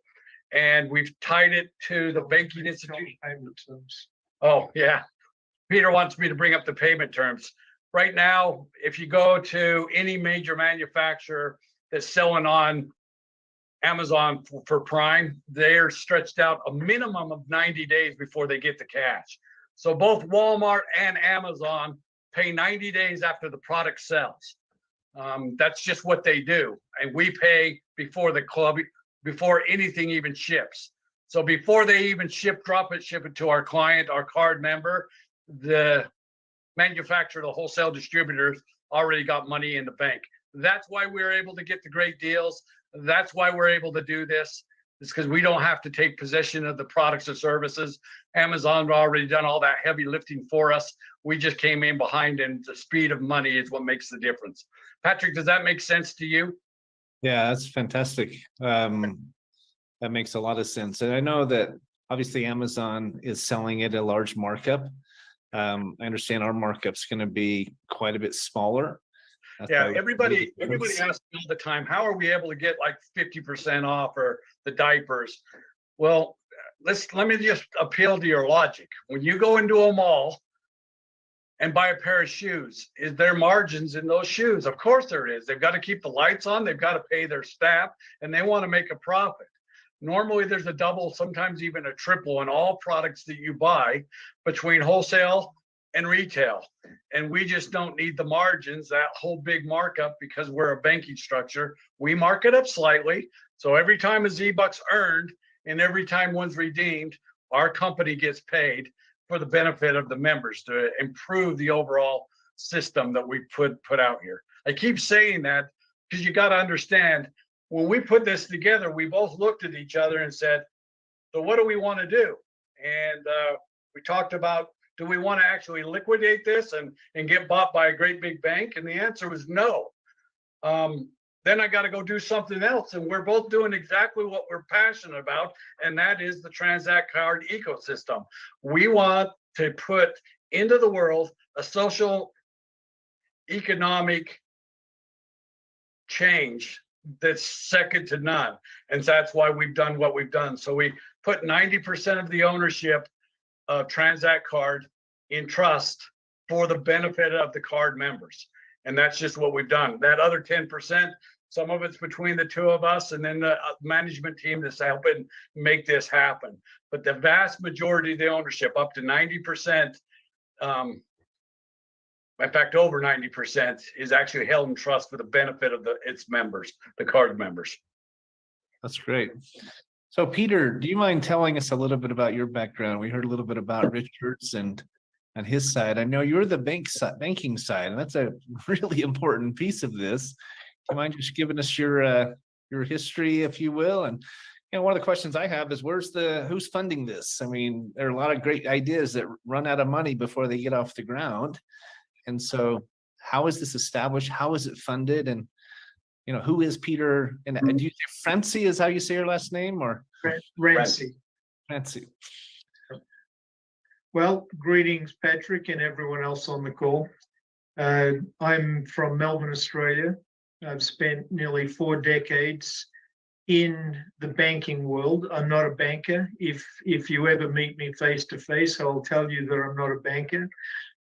And we've tied it to the banking institution. Oh, yeah. Peter wants me to bring up the payment terms. Right now, if you go to any major manufacturer that's selling on Amazon for Prime, they're stretched out a minimum of 90 days before they get the cash. So both Walmart and Amazon pay 90 days after the product sells. That's just what they do. And we pay before the club, before anything even ships. So before they even ship it to our client, our card member, the manufacturer, the wholesale distributors already got money in the bank. That's why we're able to get the great deals. That's why we're able to do this. It's because we don't have to take possession of the products or services. Amazon's already done all that heavy lifting for us. We just came in behind, and the speed of money is what makes the difference. Patrick, does that make sense to you? Yeah, that's fantastic. That makes a lot of sense. And I know that obviously Amazon is selling at a large markup. I understand our markup's going to be quite a bit smaller. Yeah, everybody asks me all the time, how are we able to get like 50% off or the diapers? Well, let me just appeal to your logic. When you go into a mall and buy a pair of shoes, is there margins in those shoes? Of course there is. They've got to keep the lights on, they've got to pay their staff, and they want to make a profit. Normally there's a double, sometimes even a triple in all products that you buy between wholesale and retail. And we just don't need the margins, that whole big markup, because we're a banking structure. We mark it up slightly. So every time a Z-Buck's earned and every time one's redeemed, our company gets paid for the benefit of the members to improve the overall system that we put out here. I keep saying that because you got to understand, when we put this together, we both looked at each other and said, so what do we want to do? And we talked about, do we want to actually liquidate this and get bought by a great big bank? And the answer was no. Then I got to go do something else. And we're both doing exactly what we're passionate about, and that is the Tranzact Card ecosystem. We want to put into the world a social economic change that's second to none. And that's why we've done what we've done. So we put 90% of the ownership of Tranzact Card in trust for the benefit of the card members. And that's just what we've done. That other 10%, some of it's between the two of us and then the management team that's helping make this happen. But the vast majority of the ownership, up to 90%, in fact, over 90%, is actually held in trust for the benefit of its members, the card members. That's great. So Peter, do you mind telling us a little bit about your background? We heard a little bit about Richard's and his side. I know you're the banking side, and that's a really important piece of this. Do you mind just giving us your history, if you will? And one of the questions I have is who's funding this? I mean, there are a lot of great ideas that run out of money before they get off the ground. And so how is this established? How is it funded? And who is Peter? And do you say Francie is how you say your last name, or Rancy? Francie. Well, greetings, Patrick, and everyone else on the call. I'm from Melbourne, Australia. I've spent nearly 4 decades in the banking world. I'm not a banker. If you ever meet me face to face, I'll tell you that I'm not a banker.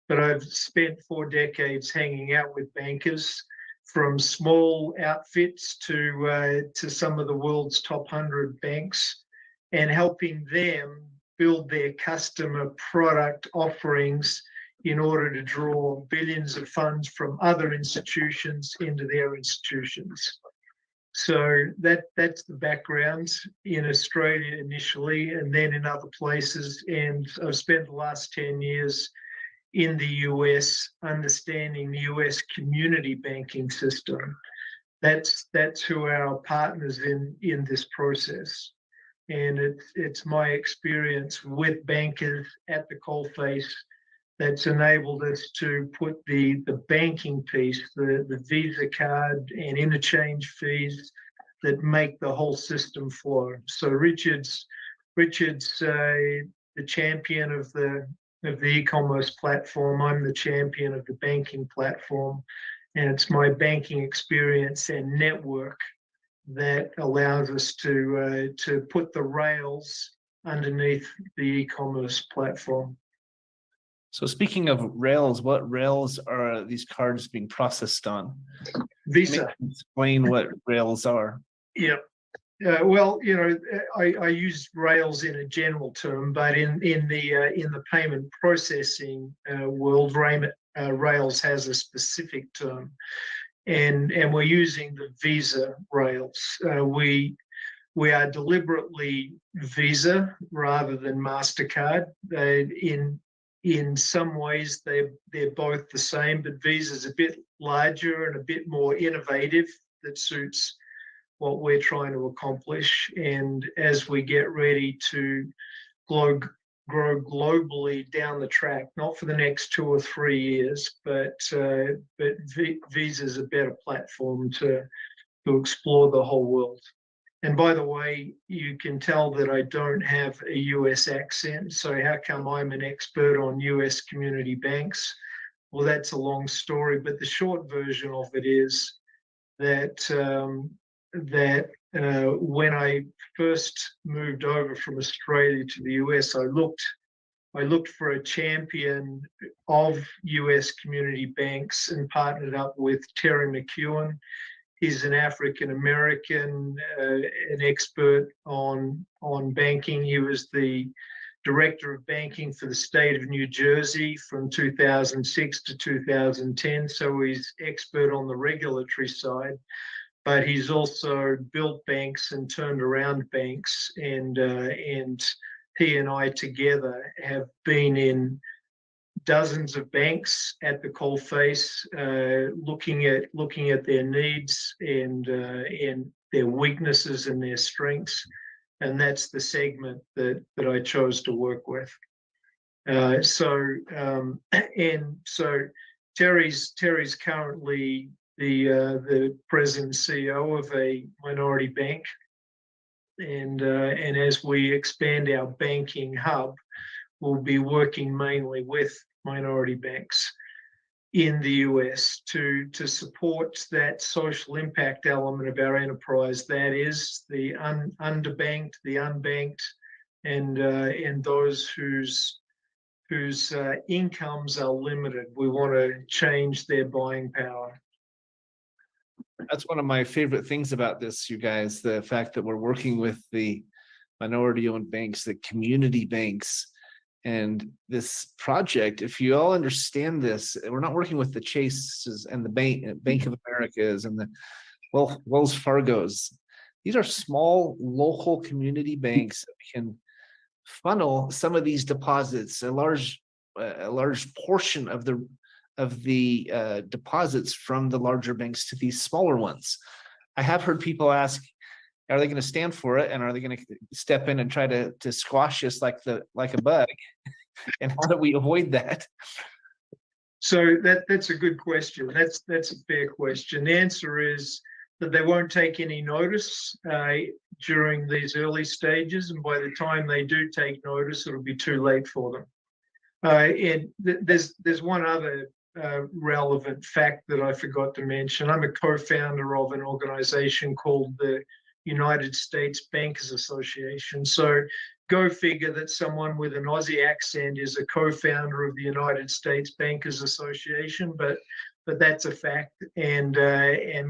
But I've spent 4 decades hanging out with bankers, from small outfits to some of the world's top 100 banks, and helping them build their customer product offerings in order to draw billions of funds from other institutions into their institutions. So that's the background in Australia initially, and then in other places. And I've spent the last 10 years in the US, understanding the US community banking system. That's who are our partners in this process. And it's my experience with bankers at the coalface that's enabled us to put the banking piece, the Visa card and interchange fees that make the whole system flow. So Richard's the champion of the e-commerce platform. I'm the champion of the banking platform, and it's my banking experience and network that allows us to put the rails underneath the e-commerce platform. So speaking of rails, what rails are these cards being processed on? Visa. Maybe explain what rails are. Yeah. Well, I use rails in a general term, but in the payment processing world, rails has a specific term, and we're using the Visa rails. We are deliberately Visa rather than MasterCard. In some ways, they're both the same, but Visa's a bit larger and a bit more innovative. That suits what we're trying to accomplish. And as we get ready to grow globally down the track, not for the next 2 or 3 years, but Visa is a better platform to explore the whole world. And by the way, you can tell that I don't have a US accent. So how come I'm an expert on US community banks? Well, that's a long story, but the short version of it is that when I first moved over from Australia to the US, I looked for a champion of US community banks and partnered up with Terry McEwen. He's an African American, an expert on banking. He was the director of banking for the state of New Jersey from 2006 to 2010. So he's expert on the regulatory side, but he's also built banks and turned around banks. And he and I together have been in dozens of banks at the coalface, looking at their needs and their weaknesses and their strengths, and that's the segment that I chose to work with. So Terry's currently the president and CEO of a minority bank, and as we expand our banking hub, we'll be working mainly with minority banks in the US to support that social impact element of our enterprise. That is the underbanked, the unbanked, and those whose incomes are limited. We want to change their buying power. That's one of my favorite things about this, you guys, the fact that we're working with the minority-owned banks, the community banks. And this project, if you all understand this, we're not working with the Chases and the Bank of Americas and the Wells Fargos. these are small local community banks that can funnel some of these deposits, a large portion of the deposits from the larger banks to these smaller ones. I have heard people ask, are they going to stand for it, and are they going to step in and try to squash us like a bug? And how do we avoid that? So that's a good question. That's a fair question. The answer is that they won't take any notice during these early stages, and by the time they do take notice, it'll be too late for them. And there's one other relevant fact that I forgot to mention. I'm a co-founder of an organization called the United States Bankers Association. So go figure that someone with an Aussie accent is a co-founder of the United States Bankers Association, but that's a fact. And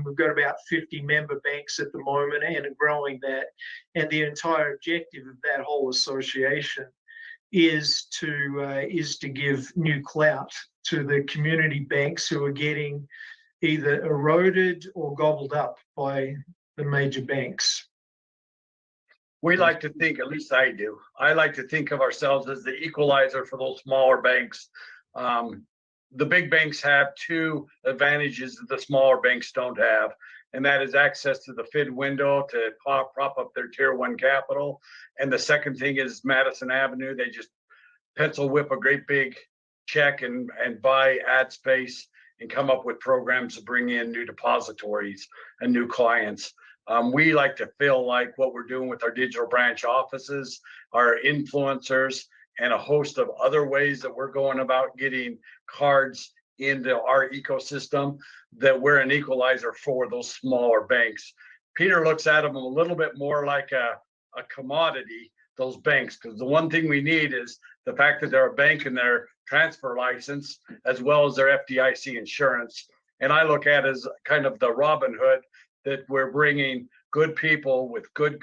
we've got about 50 member banks at the moment and are growing that. And the entire objective of that whole association is to give new clout to the community banks who are getting either eroded or gobbled up by the major banks. We like to think, at least I do, I like to think of ourselves as the equalizer for those smaller banks. The big banks have two advantages that the smaller banks don't have, and that is access to the FID window to prop up their tier one capital. And the second thing is Madison Avenue. They just pencil whip a great big check and buy ad space and come up with programs to bring in new depositories and new clients. We like to feel like what we're doing with our digital branch offices, our influencers, and a host of other ways that we're going about getting cards into our ecosystem, that we're an equalizer for those smaller banks. Peter looks at them a little bit more like a commodity, those banks, because the one thing we need is the fact that they're a bank and their transfer license, as well as their FDIC insurance. And I look at it as kind of the Robin Hood, that we're bringing good people with good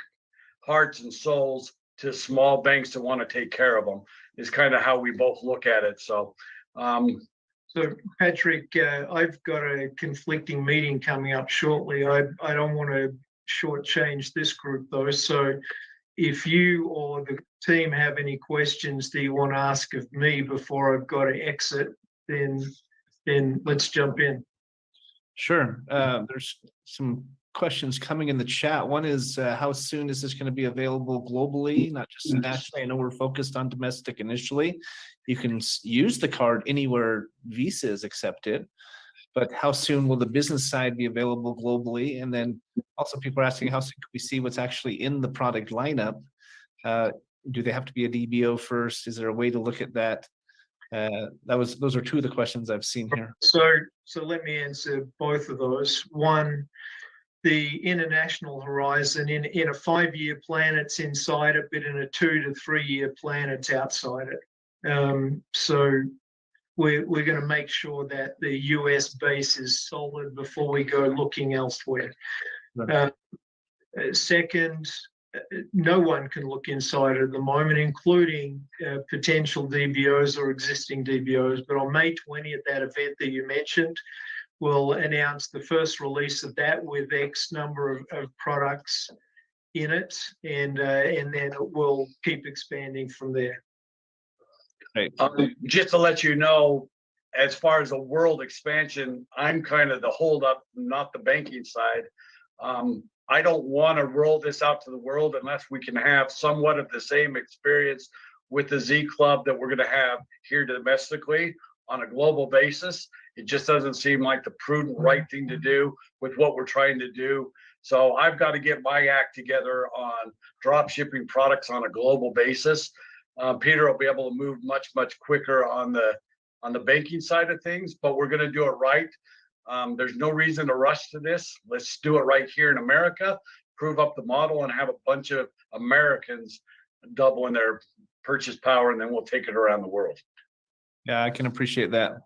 hearts and souls to small banks that want to take care of them, is kind of how we both look at it. So Patrick, I've got a conflicting meeting coming up shortly. I don't want to shortchange this group though. So if you or the team have any questions that you want to ask of me before I've got to exit, then let's jump in. Sure. There's some questions coming in the chat. One is, how soon is this going to be available globally, not just nationally? I know we're focused on domestic initially. You can use the card anywhere Visa is accepted, but how soon will the business side be available globally? And then also people are asking, how soon can we see what's actually in the product lineup? Do they have to be a DBO first? Is there a way to look at that? Those are two of the questions I've seen here. So let me answer both of those. One, the international horizon, in a 5-year plan, it's inside it, but in a 2 to 3 year plan, it's outside it. So we're going to make sure that the US base is solid before we go looking elsewhere. Right. Second, no one can look inside at the moment, including potential DBOs or existing DBOs. But on May 20th, that event that you mentioned, we'll announce the first release of that with X number of products in it, and then it will keep expanding from there. Right. Just to let you know, as far as the world expansion, I'm kind of the holdup, not the banking side. I don't want to roll this out to the world unless we can have somewhat of the same experience with the Z Club that we're going to have here domestically on a global basis. It just doesn't seem like the prudent right thing to do with what we're trying to do. So I've got to get my act together on drop shipping products on a global basis. Peter will be able to move much quicker on the banking side of things, but we're going to do it right. There's no reason to rush to this. Let's do it right here in America, prove up the model, and have a bunch of Americans doubling their purchase power, and then we'll take it around the world. Yeah, I can appreciate that.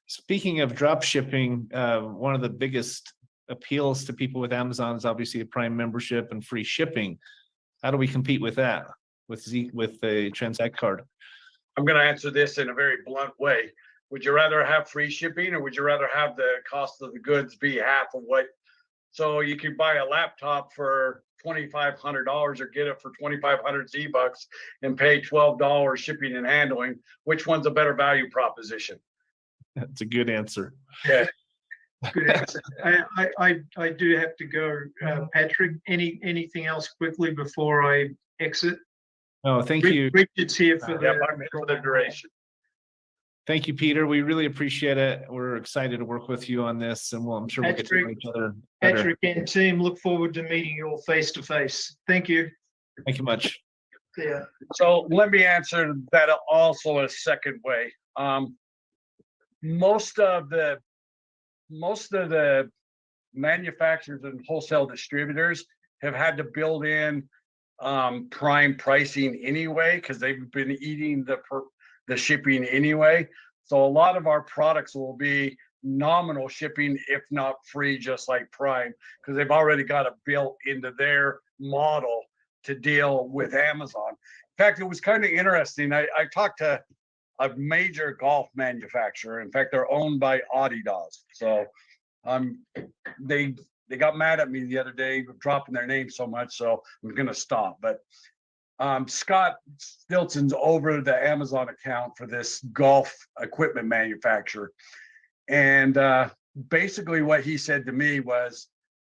Speaking of drop shipping, one of the biggest appeals to people with Amazon is obviously the Prime membership and free shipping. How do we compete with that with the Tranzact card? I'm going to answer this in a very blunt way. Would you rather have free shipping, or would you rather have the cost of the goods be half of what? So you can buy a laptop for $2,500 or get it for 2,500 Z-Bucks and pay $12 shipping and handling. Which one's a better value proposition? That's a good answer. Yeah. Good answer. I do have to go, Patrick. Anything else quickly before I exit? Oh, thank you. Richard's here for For the duration. Thank you, Peter. We really appreciate it. We're excited to work with you on this, and I'm sure we'll get to know each other better. Patrick and team, look forward to meeting you all face to face. Thank you. Thank you much. Yeah. So let me answer that also a second way. Most of the manufacturers and wholesale distributors have had to build in prime pricing anyway, because they've been eating the shipping anyway. So a lot of our products will be nominal shipping, if not free, just like Prime, because they've already got it built into their model to deal with Amazon. In fact, it was kind of interesting. I talked to a major golf manufacturer. In fact, they're owned by Adidas. So they got mad at me the other day for dropping their name so much, so I'm going to stop. But Scott Stiltson's over the Amazon account for this golf equipment manufacturer. And basically what he said to me was,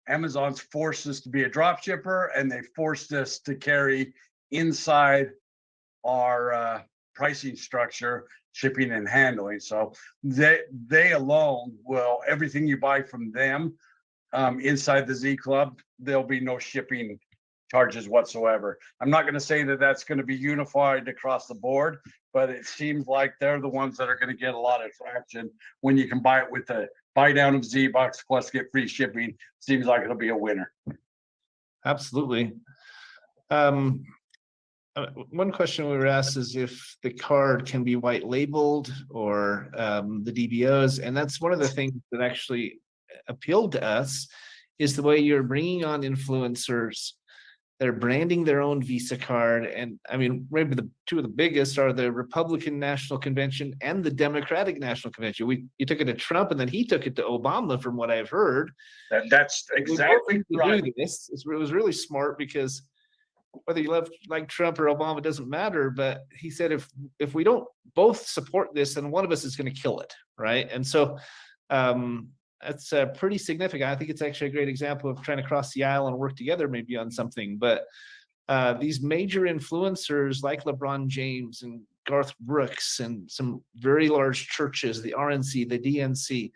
Amazon's forced us to be a drop shipper, and they forced us to carry inside our pricing structure, shipping and handling. So they alone will, everything you buy from them inside the Z Club, there'll be no shipping charges whatsoever. I'm not going to say that that's going to be unified across the board, but it seems like they're the ones that are going to get a lot of traction when you can buy it with a buy down of Z-Bucks plus get free shipping. Seems like it'll be a winner. Absolutely. One question we were asked is if the card can be white labeled or the DBOs, and that's one of the things that actually appealed to us, is the way you're bringing on influencers. They're branding their own Visa card. And I mean, maybe the two of the biggest are the Republican National Convention and the Democratic National Convention. You took it to Trump, and then he took it to Obama, from what I've heard. That's exactly right. It was really smart, because whether you like Trump or Obama, it doesn't matter. But he said, if we don't both support this, then one of us is going to kill it, right? And so that's pretty significant. I think it's actually a great example of trying to cross the aisle and work together maybe on something. But these major influencers like LeBron James and Garth Brooks and some very large churches, the RNC, the DNC,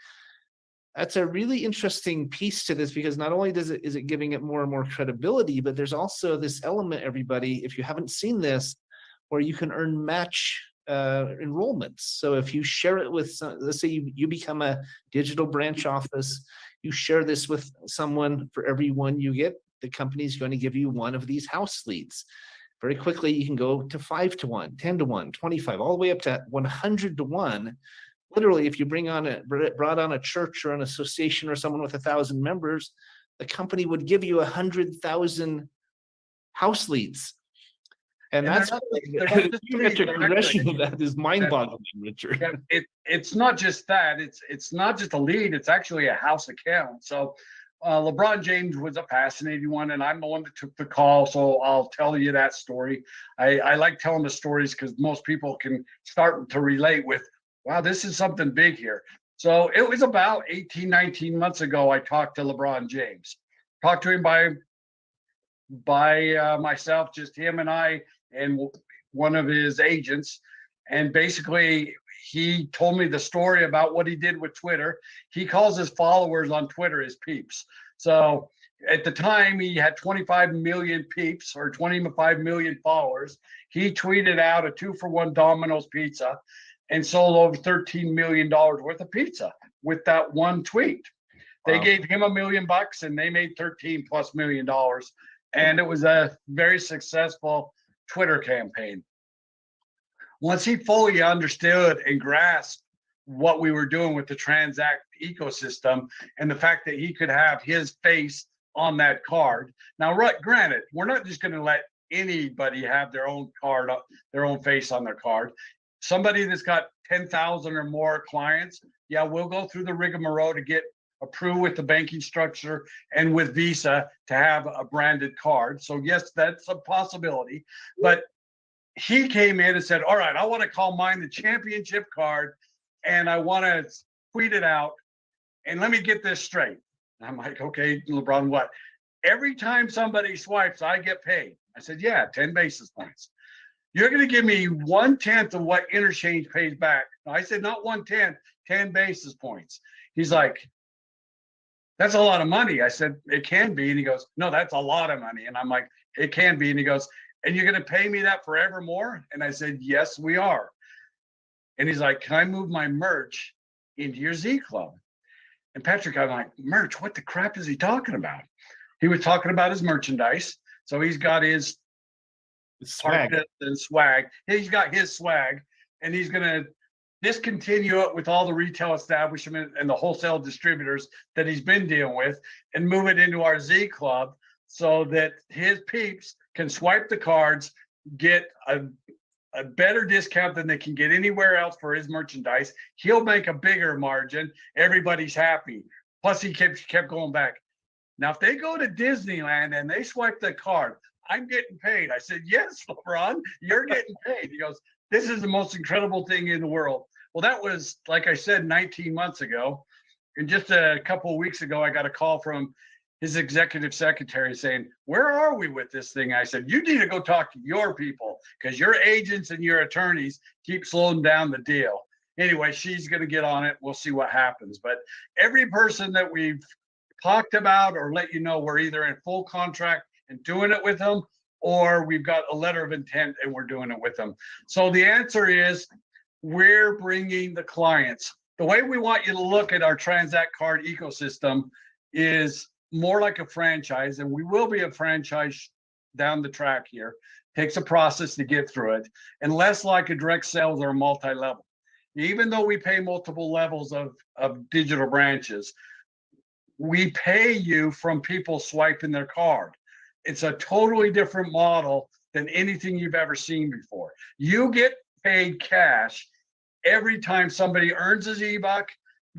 that's a really interesting piece to this, because not only is it giving it more and more credibility, but there's also this element, everybody, if you haven't seen this, where you can earn match enrollments. So if you share it with, let's say you become a digital branch office, you share this with someone, for every one you get, the company's going to give you one of these house leads. Very quickly, you can go to 5 to 1, 10 to 1, 25, all the way up to 100 to 1. Literally, if you brought on a church or an association or someone with 1,000 members, the company would give you 100,000 house leads. And that's the geometric progression of that is mind-boggling, Richard. Yeah, it's not just that. It's not just a lead. It's actually a house account. So LeBron James was a fascinating one, and I'm the one that took the call. So I'll tell you that story. I like telling the stories because most people can start to relate with, wow, this is something big here. So it was about 18, 19 months ago, I talked to LeBron James. Talked to him by myself, just him and I, and one of his agents. And basically, he told me the story about what he did with Twitter. He calls his followers on Twitter his peeps. So at the time, he had 25 million peeps or 25 million followers. He tweeted out a 2-for-1 Domino's pizza and sold over $13 million worth of pizza with that one tweet. They gave him $1 million and they made $13+ million. And it was a very successful Twitter campaign. Once he fully understood and grasped what we were doing with the Tranzact ecosystem and the fact that he could have his face on that card. Now, granted, we're not just going to let anybody have their own card, their own face on their card. Somebody that's got 10,000 or more clients, yeah, we'll go through the rigmarole to get approve with the banking structure and with Visa to have a branded card. So yes, that's a possibility. But he came in and said, all right, I want to call mine the championship card and I want to tweet it out. And let me get this straight. I'm like, okay, LeBron, what? Every time somebody swipes, I get paid. I said, yeah, 10 basis points. You're going to give me 1/10 of what interchange pays back. I said, not 1/10, 10 basis points. He's like, that's a lot of money. I said, it can be. And he goes, no, that's a lot of money. And I'm like, it can be. And he goes, and you're going to pay me that forevermore? And I said, yes, we are. And he's like, can I move my merch into your Z Club? And Patrick, I'm like, merch, what the crap is he talking about? He was talking about his merchandise. So he's got his swag and swag. He's got his swag, and he's going to discontinue it with all the retail establishment and the wholesale distributors that he's been dealing with and move it into our Z Club so that his peeps can swipe the cards, get a better discount than they can get anywhere else for his merchandise. He'll make a bigger margin. Everybody's happy. Plus, he kept going back. Now, if they go to Disneyland and they swipe the card, I'm getting paid. I said, yes, LeBron, you're getting paid. He goes, this is the most incredible thing in the world. Well, that was, like I said, 19 months ago. And just a couple of weeks ago, I got a call from his executive secretary saying, where are we with this thing? I said, you need to go talk to your people because your agents and your attorneys keep slowing down the deal. Anyway, she's going to get on it. We'll see what happens. But every person that we've talked about or let you know, we're either in full contract and doing it with them, or we've got a letter of intent and we're doing it with them. So the answer is we're bringing the clients. The way we want you to look at our Tranzact card ecosystem is more like a franchise, and we will be a franchise down the track here. Takes a process to get through it, and less like a direct sales or a multi-level. Even though we pay multiple levels of digital branches, we pay you from people swiping their card. It's a totally different model than anything you've ever seen before. You get paid cash every time somebody earns a Z-Buck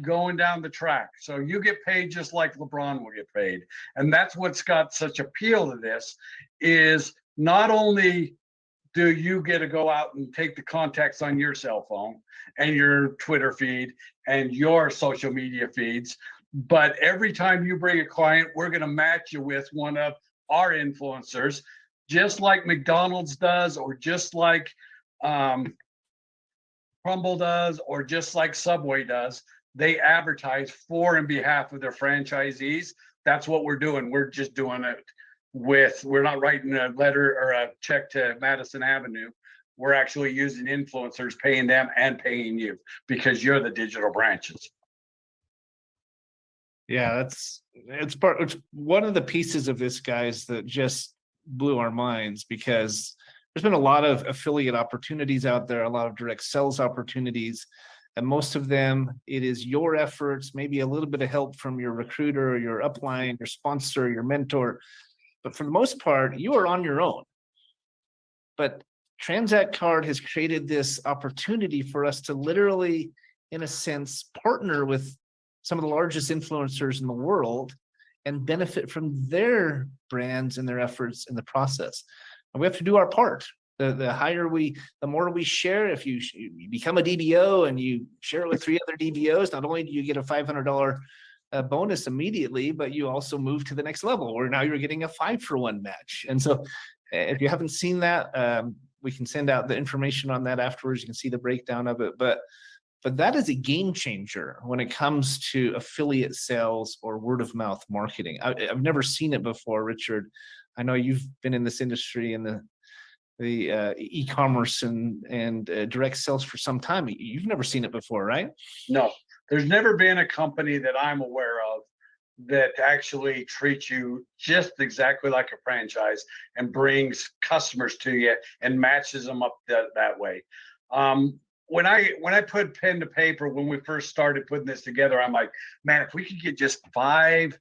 going down the track. So you get paid just like LeBron will get paid. And that's what's got such appeal to this is not only do you get to go out and take the contacts on your cell phone and your Twitter feed and your social media feeds, but every time you bring a client, we're going to match you with one of our influencers, just like McDonald's does, or just like Crumble does, or just like Subway does. They advertise for and behalf of their franchisees. That's what we're doing. We're just doing it we're not writing a letter or a check to Madison Avenue. We're actually using influencers, paying them and paying you because you're the digital branches. Yeah, it's one of the pieces of this, guys, that just blew our minds because there's been a lot of affiliate opportunities out there, a lot of direct sales opportunities, and most of them, it is your efforts, maybe a little bit of help from your recruiter, or your upline, your sponsor, your mentor. But for the most part, you are on your own. But Tranzact Card has created this opportunity for us to literally, in a sense, partner with some of the largest influencers in the world and benefit from their brands and their efforts in the process. And we have to do our part. The more we share. If you become a DBO and you share it with 3 other DBOs, not only do you get a $500 bonus immediately, but you also move to the next level where now you're getting a 5-for-1 match. And so if you haven't seen that, we can send out the information on that afterwards. You can see the breakdown of it. But that is a game changer when it comes to affiliate sales or word of mouth marketing. I've never seen it before, Richard. I know you've been in this industry in the e-commerce and direct sales for some time. You've never seen it before, right? No, there's never been a company that I'm aware of that actually treats you just exactly like a franchise and brings customers to you and matches them up that way. When I put pen to paper, when we first started putting this together, I'm like, man, if we could get just 5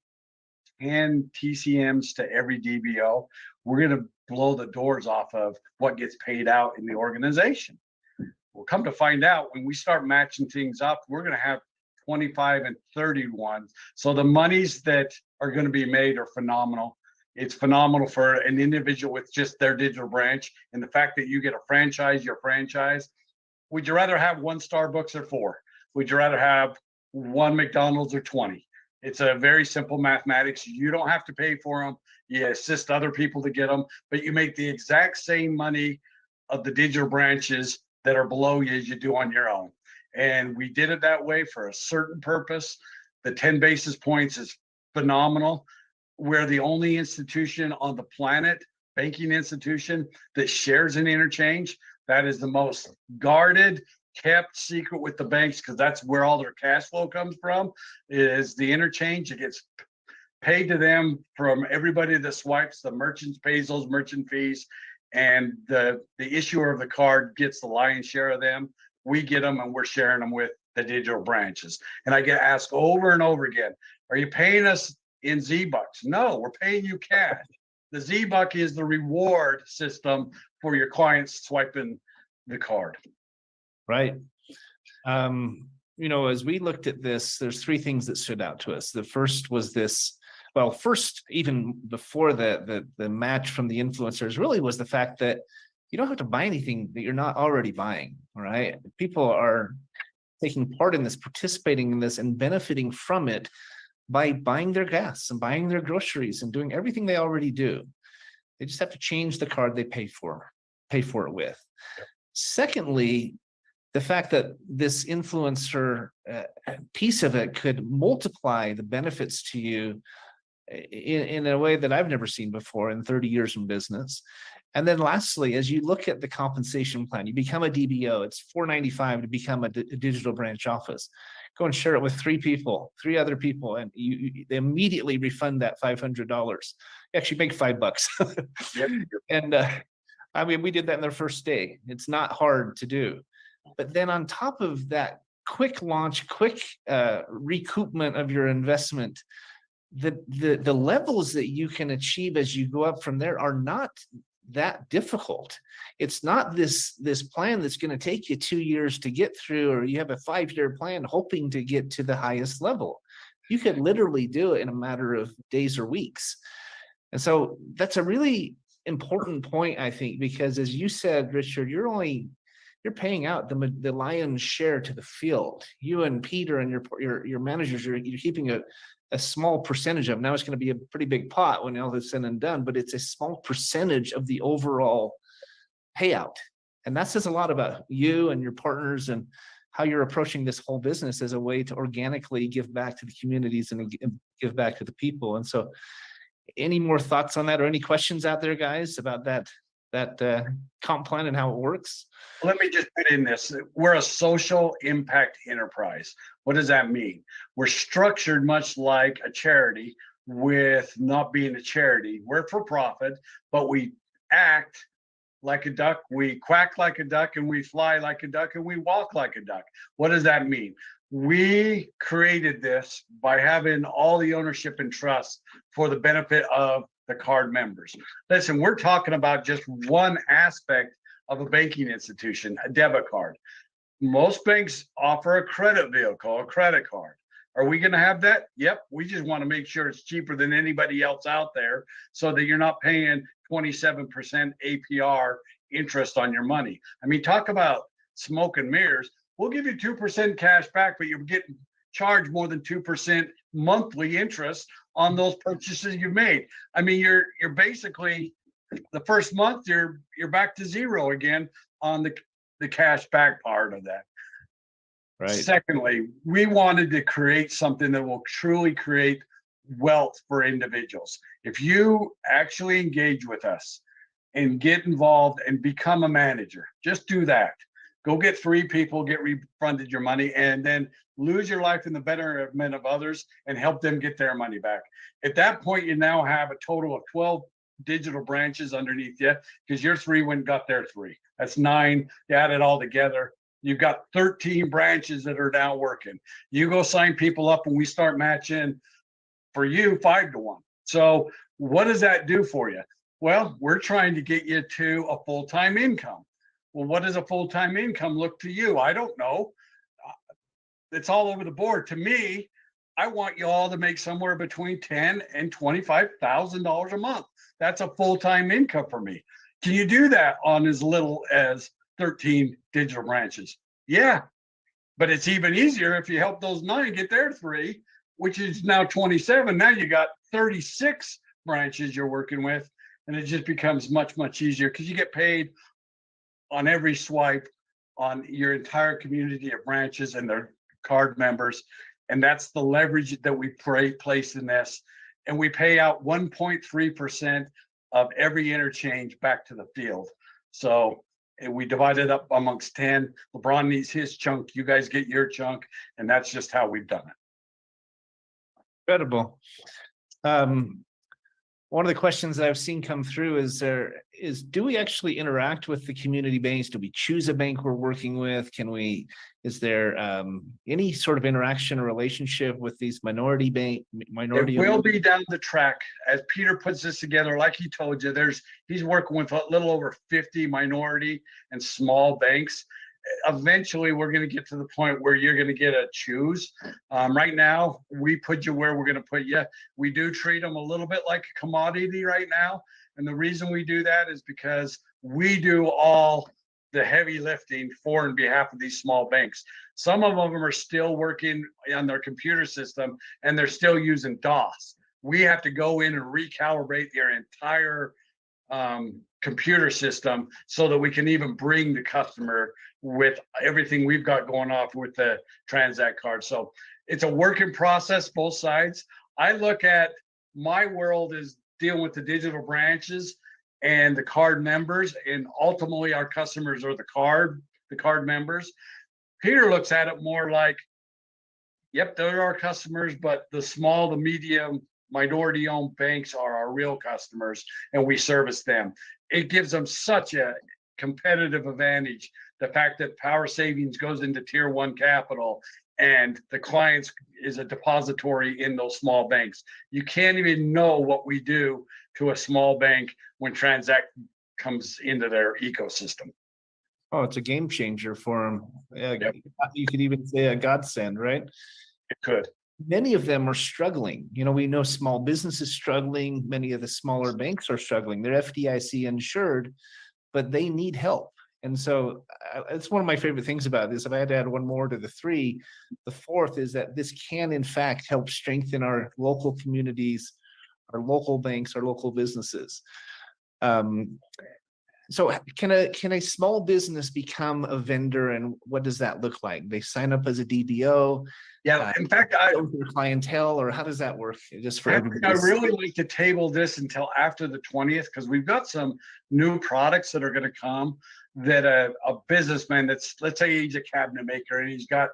and TCMs to every DBO, we're going to blow the doors off of what gets paid out in the organization. We'll come to find out when we start matching things up, we're going to have 25 and 31. So the monies that are going to be made are phenomenal. It's phenomenal for an individual with just their digital branch, and the fact that you get a franchise, your franchise. Would you rather have one Starbucks or 4? Would you rather have one McDonald's or 20? It's a very simple mathematics. You don't have to pay for them. You assist other people to get them, but you make the exact same money of the digital branches that are below you as you do on your own. And we did it that way for a certain purpose. The 10 basis points is phenomenal. We're the only institution on the planet, banking institution, that shares an interchange. That is the most guarded, kept secret with the banks, because that's where all their cash flow comes from, is the interchange. It gets paid to them from everybody that swipes. The merchants pays those merchant fees, and the issuer of the card gets the lion's share of them. We get them, and we're sharing them with the digital branches. And I get asked over and over again, are you paying us in Z-Bucks? No, we're paying you cash. The Z-Buck is the reward system for your clients swiping the card. Right. As we looked at this, there's 3 things that stood out to us. The first was this, well, first, even before the match from the influencers, really was the fact that you don't have to buy anything that you're not already buying. All right. People are taking part in this, participating in this, and benefiting from it by buying their gas and buying their groceries and doing everything they already do. They just have to change the card they pay for it with. Secondly, the fact that this influencer piece of it could multiply the benefits to you in a way that I've never seen before in 30 years in business. And then lastly, as you look at the compensation plan, you become a DBO, it's $495 to become a digital branch office. Go and share it with 3 other people, and they immediately refund that $500. You actually make $5. Yep. And we did that in their first day. It's not hard to do. But then on top of that quick launch, quick recoupment of your investment, the levels that you can achieve as you go up from there are not that difficult. It's not this plan that's going to take you 2 years to get through, or you have a 5-year plan hoping to get to the highest level. You could literally do it in a matter of days or weeks. And so that's a really important point, I think, because as you said, Richard, you're paying out the lion's share to the field. You and Peter and your managers, you're keeping a small percentage of. Now it's going to be a pretty big pot when all is said and done, but it's a small percentage of the overall payout. And that says a lot about you and your partners and how you're approaching this whole business as a way to organically give back to the communities and give back to the people. And so any more thoughts on that, or any questions out there, guys, about that comp plan and how it works? Let me just put in this. We're a social impact enterprise. What does that mean? We're structured much like a charity, with not being a charity. We're for profit, but we act like a duck, we quack like a duck, and we fly like a duck, and we walk like a duck. What does that mean? We created this by having all the ownership and trust for the benefit of the card members. Listen, we're talking about just one aspect of a banking institution, a debit card. Most banks offer a credit vehicle, a credit card. Are we going to have that? Yep. We just want to make sure it's cheaper than anybody else out there, so that you're not paying 27% APR interest on your money. I mean, talk about smoke and mirrors. We'll give you 2% cash back, but you're getting charged more than 2% monthly interest on those purchases you've made. I mean, you're basically, the first month you're back to zero again on the cash back part of that. Right. Secondly, we wanted to create something that will truly create wealth for individuals. If you actually engage with us and get involved and become a manager, just do that. Go get 3 people, get refunded your money, and then lose your life in the betterment of others and help them get their money back. At that point, you now have a total of 12 digital branches underneath you, because your 3 went and got their 3. That's 9. You add it all together, you've got 13 branches that are now working. You go sign people up and we start matching for you 5 to 1. So what does that do for you? Well, we're trying to get you to a full-time income. Well, what does a full-time income look to you? I don't know. it's all over the board. To me, I want you all to make somewhere between $10,000 and $25,000 a month. That's a full-time income for me. Can you do that on as little as 13 digital branches? Yeah, but it's even easier if you help those 9 get their 3, which is now 27. Now you got 36 branches you're working with, and it just becomes much, much easier because you get paid on every swipe on your entire community of branches and their card members. And that's the leverage that we place in this. And we pay out 1.3% of every interchange back to the field. So and we divide it up amongst 10. LeBron needs his chunk. You guys get your chunk. And that's just how we've done it. Incredible. One of the questions that I've seen come through is do we actually interact with the community banks? Do we choose a bank we're working with? Is there any sort of interaction or relationship with these minority? It will be down the track as Peter puts this together. Like he told you, he's working with a little over 50 minority and small banks. Eventually, we're going to get to the point where you're going to get a choose. Right now, we put you where we're going to put you. We do treat them a little bit like a commodity right now. And the reason we do that is because we do all the heavy lifting for and behalf of these small banks. Some of them are still working on their computer system and they're still using DOS. We have to go in and recalibrate their entire computer system so that we can even bring the customer with everything we've got going off with the Tranzact card. So it's a working process, both sides. I look at my world as dealing with the digital branches and the card members, and ultimately our customers are the card members. Peter looks at it more like, yep, they're our customers, but the small, the medium, minority-owned banks are our real customers, and we service them. It gives them such a competitive advantage. The fact that Power Savings goes into Tier 1 capital and the clients is a depository in those small banks. You can't even know what we do to a small bank when Tranzact comes into their ecosystem. Oh, it's a game changer for them. Yep. You could even say a godsend, right? It could. Many of them are struggling. We know small businesses struggling. Many of the smaller banks are struggling. They're FDIC insured, but they need help. And so it's one of my favorite things about this. If I had to add one more to the 3, the 4th is that this can, in fact, help strengthen our local communities, our local banks, our local businesses. So can a small business become a vendor, and what does that look like? They sign up as a DBO? Yeah, in fact, their clientele, or how does that work? Just for everybody. I really like to table this until after the 20th because we've got some new products that are going to come that a businessman that's, let's say he's a cabinet maker and he's got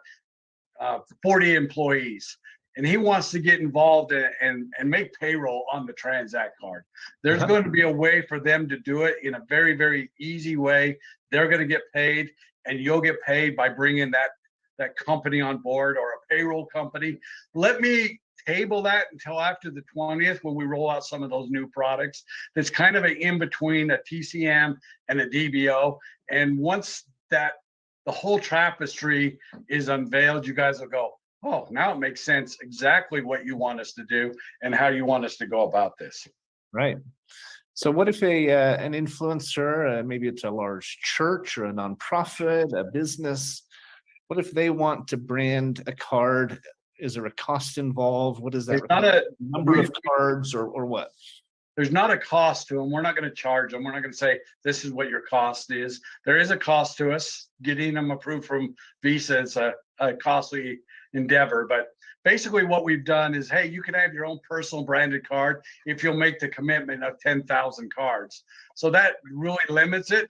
40 employees and he wants to get involved and make payroll on the Tranzact card. There's going to be a way for them to do it in a very, very easy way. They're going to get paid and you'll get paid by bringing that company on board or a payroll company. Let me table that until after the 20th when we roll out some of those new products. That's kind of an in-between a TCM and a DBO. And once the whole tapestry is unveiled, you guys will go, oh, now it makes sense exactly what you want us to do and how you want us to go about this. Right. So what if an influencer, maybe it's a large church or a nonprofit, a business, what if they want to brand a card? Is there a cost involved? What is that? Not a number of cards or what? There's not a cost to them. We're not going to charge them. We're not going to say this is what your cost is. There is a cost to us. Getting them approved from Visa is a costly endeavor. But basically what we've done is, hey, you can have your own personal branded card if you'll make the commitment of 10,000 cards. So that really limits it.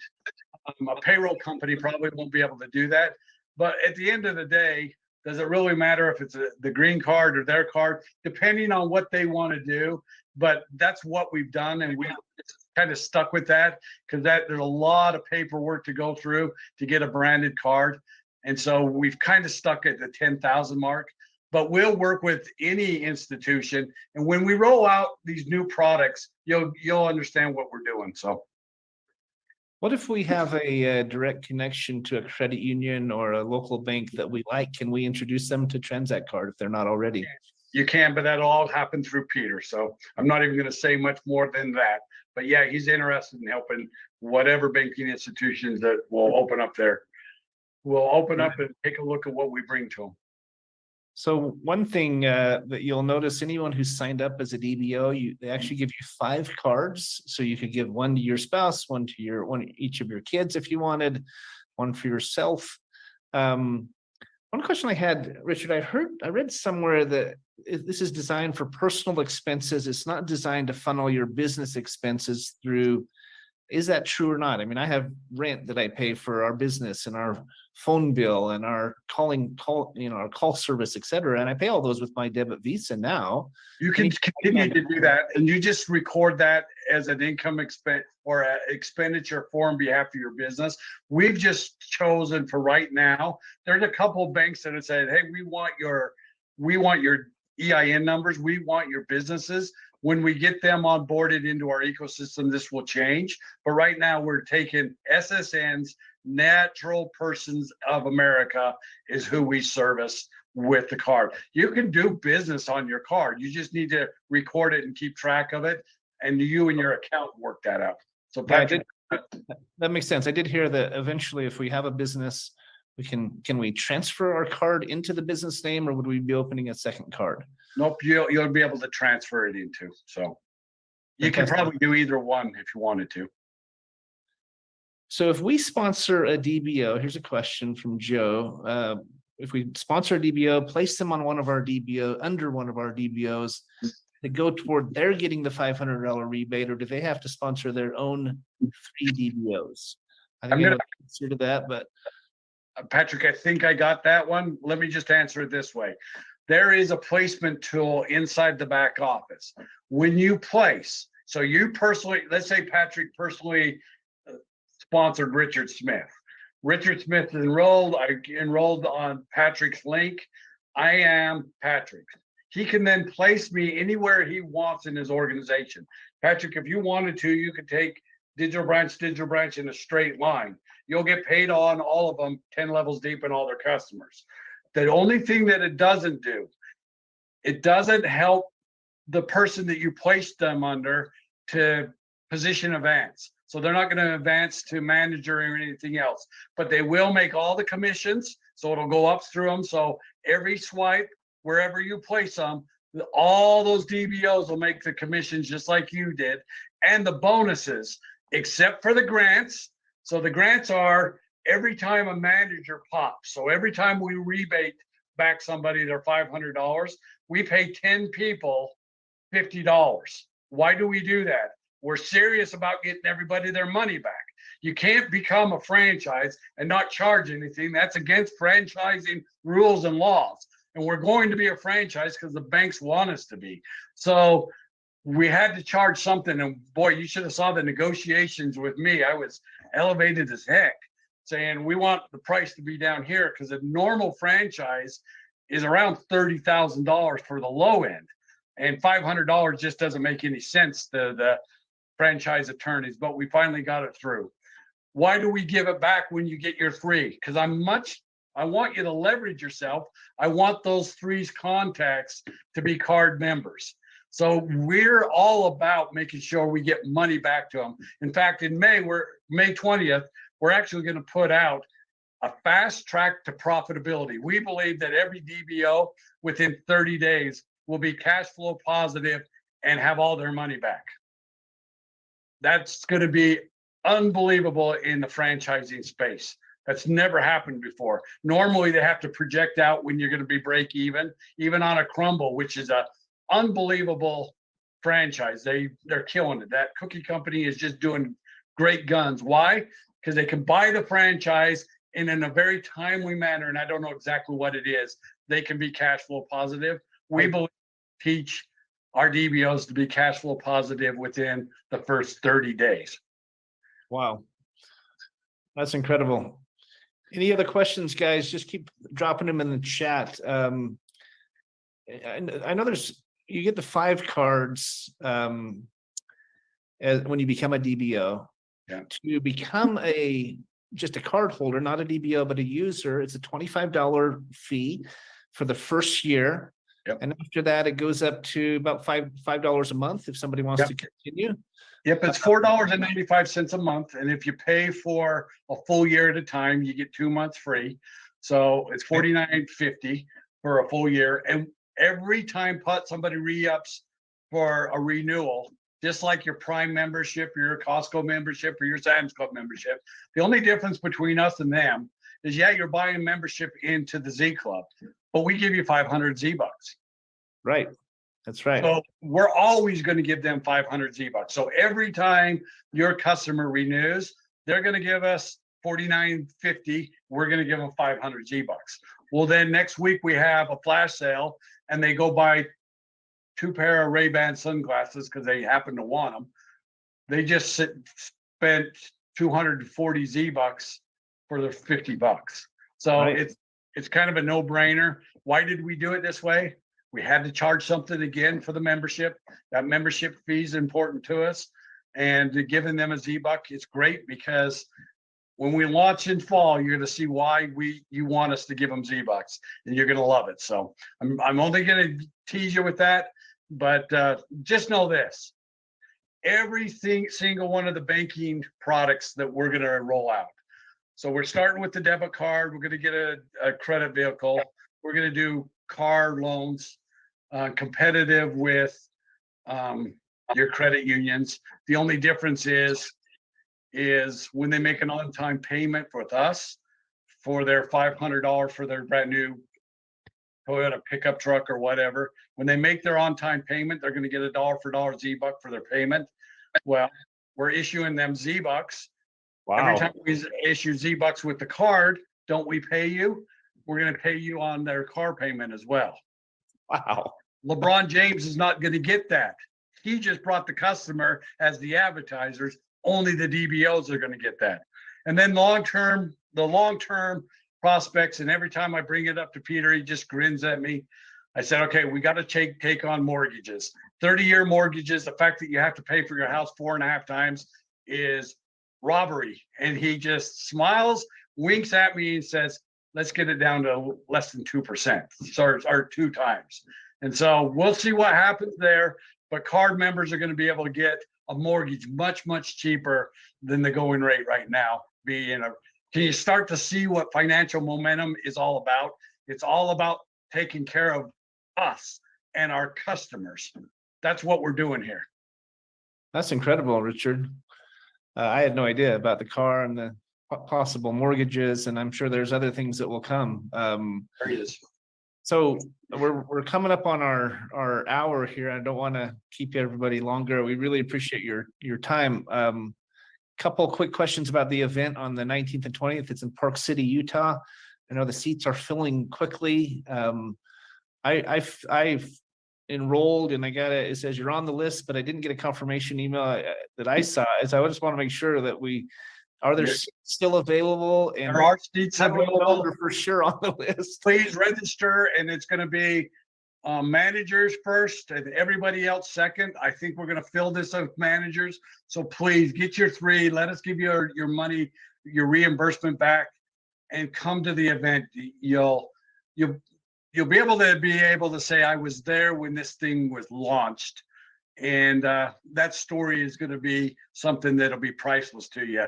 A payroll company probably won't be able to do that. But at the end of the day, does it really matter if it's the green card or their card, depending on what they want to do? But that's what we've done, and we kind of stuck with that because there's a lot of paperwork to go through to get a branded card. And so we've kind of stuck at the 10,000 mark, but we'll work with any institution. And when we roll out these new products, you'll understand what we're doing. So What if we have a, direct connection to a credit union or a local bank that we like? Can we introduce them to Tranzact Card if they're not already? You can, but that'll all happen through Peter. So I'm not even going to say much more than that. But yeah, he's interested in helping whatever banking institutions that will open up there. We'll open up and take a look at what we bring to them. So one thing that you'll notice, anyone who's signed up as a DBO, they actually give you 5 cards. So you could give one to your spouse, one to each of your kids if you wanted, one for yourself. One question I had, Richard, I read somewhere that this is designed for personal expenses. It's not designed to funnel your business expenses through. Is that true or not? I mean, I have rent that I pay for our business and our phone bill and our our call service, et cetera. And I pay all those with my debit Visa now. You can continue to do that, and you just record that as an income expense or an expenditure for on behalf of your business. We've just chosen for right now. There's a couple of banks that have said, "Hey, we want your EIN numbers. We want your businesses." When we get them onboarded into our ecosystem, this will change. But right now, we're taking SSNs, natural persons of America, is who we service with the card. You can do business on your card. You just need to record it and keep track of it, and you and your account work that out. So Patrick, that makes sense. I did hear that eventually, if we have a business, can we transfer our card into the business name, or would we be opening a second card? Nope, you'll be able to transfer it into. So you can probably do either one if you wanted to. So if we sponsor a DBO, here's a question from Joe. If we sponsor a DBO, place them on one of our under one of our DBOs to go toward their getting the $500 rebate, or do they have to sponsor their own 3 DBOs? I think I'm going to consider that, but Patrick, I think I got that one. Let me just answer it this way. There is a placement tool inside the back office. When you place, so you personally, let's say Patrick personally sponsored Richard Smith. Richard Smith enrolled, I enrolled on Patrick's link. I am Patrick. He can then place me anywhere he wants in his organization. Patrick, if you wanted to, you could take digital branch in a straight line. You'll get paid on all of them 10 levels deep and all their customers. The only thing that it doesn't do, it doesn't help the person that you placed them under to position advance. So they're not going to advance to manager or anything else, but they will make all the commissions. So it'll go up through them. So every swipe, wherever you place them, all those DBOs will make the commissions just like you did. And the bonuses, except for the grants. So the grants are every time a manager pops. So every time we rebate back somebody their $500, we pay 10 people $50. Why do we do that? We're serious about getting everybody their money back. You can't become a franchise and not charge anything. That's against franchising rules and laws. And we're going to be a franchise because the banks want us to be. So we had to charge something. And boy, you should have saw the negotiations with me. I was elevated as heck, saying we want the price to be down here because a normal franchise is around $30,000 for the low end. And $500 just doesn't make any sense to the franchise attorneys, but we finally got it through. Why do we give it back when you get your 3? Because I want you to leverage yourself. I want those 3's contacts to be card members. So we're all about making sure we get money back to them. In fact, in May 20th, we're actually going to put out a fast track to profitability. We believe that every DBO within 30 days will be cash flow positive and have all their money back. That's going to be unbelievable in the franchising space. That's never happened before. Normally, they have to project out when you're going to be break even on a Crumble, which is a unbelievable franchise. They're killing it. That cookie company is just doing great guns. Why? Because they can buy the franchise and in a very timely manner, and I don't know exactly what it is, they can be cash flow positive. We believe teach our DBOs to be cash flow positive within the first 30 days. Wow. That's incredible. Any other questions, guys? Just keep dropping them in the chat. I know you get the 5 cards when you become a DBO. Yeah. To become just a card holder, not a DBO, but a user, it's a $25 fee for the first year. Yep. And after that, it goes up to about $5 a month if somebody wants to continue. Yep, it's $4.95 a month. And if you pay for a full year at a time, you get 2 months free. So it's $49.50 for a full year. And every time somebody re-ups for a renewal, just like your Prime membership, your Costco membership, or your Sam's Club membership, the only difference between us and them is, you're buying membership into the Z Club, but we give you 500 Z bucks. Right. That's right. So we're always going to give them 500 Z bucks. So every time your customer renews, they're going to give us $49.50. We're going to give them 500 Z bucks. Well, then next week we have a flash sale and they go buy 2 pair of Ray-Ban sunglasses because they happen to want them. They just spent 240 Z bucks for their 50 bucks. So it's kind of a no-brainer. Why did we do it this way? We had to charge something again for the membership. That membership fee is important to us. And giving them a Z buck is great, because when we launch in fall, you're going to see why you want us to give them Z bucks, and you're going to love it. So I'm only going to tease you with that, but just know this: single one of the banking products that we're going to roll out. So we're starting with the debit card. We're going to get a credit vehicle. We're going to do car loans, competitive with your credit unions. The only difference is when they make an on-time payment with us for their $500 for their brand new Toyota pickup truck or whatever, when they make their on-time payment, they're going to get a dollar for dollar Z buck for their payment. Well, we're issuing them Z bucks. Wow. Every time we issue Z bucks with the card, don't we pay you? We're going to pay you on their car payment as well. Wow. LeBron James is not going to get that. He just brought the customer as the advertisers. Only the DBOs are going to get that. And then the long-term prospects, and every time I bring it up to Peter, he just grins at me. I said, okay, we got to take on mortgages. 30-year mortgages, the fact that you have to pay for your house 4.5 times is robbery. And he just smiles, winks at me, and says, let's get it down to less than 2%, or 2 times. And so we'll see what happens there. But card members are going to be able to get a mortgage much, much cheaper than the going rate right now. Can you start to see what financial momentum is all about? It's all about taking care of us and our customers. That's what we're doing here. That's incredible, Richard. I had no idea about the car and the possible mortgages, and I'm sure there's other things that will come. There it is. So we're coming up on our hour here. I don't want to keep everybody longer. We really appreciate your time. Couple quick questions about the event on the 19th and 20th. It's in Park City, Utah. I know the seats are filling quickly. I've enrolled, and it says you're on the list, but I didn't get a confirmation email that I saw. So I just want to make sure that are there seats still available? And there are seats available. We're for sure on the list. Please register, and it's going to be managers first and everybody else second. I think we're going to fill this with managers. So please get your 3. Let us give you your money, your reimbursement back, and come to the event. You'll be able to say, I was there when this thing was launched. And that story is going to be something that'll be priceless to you.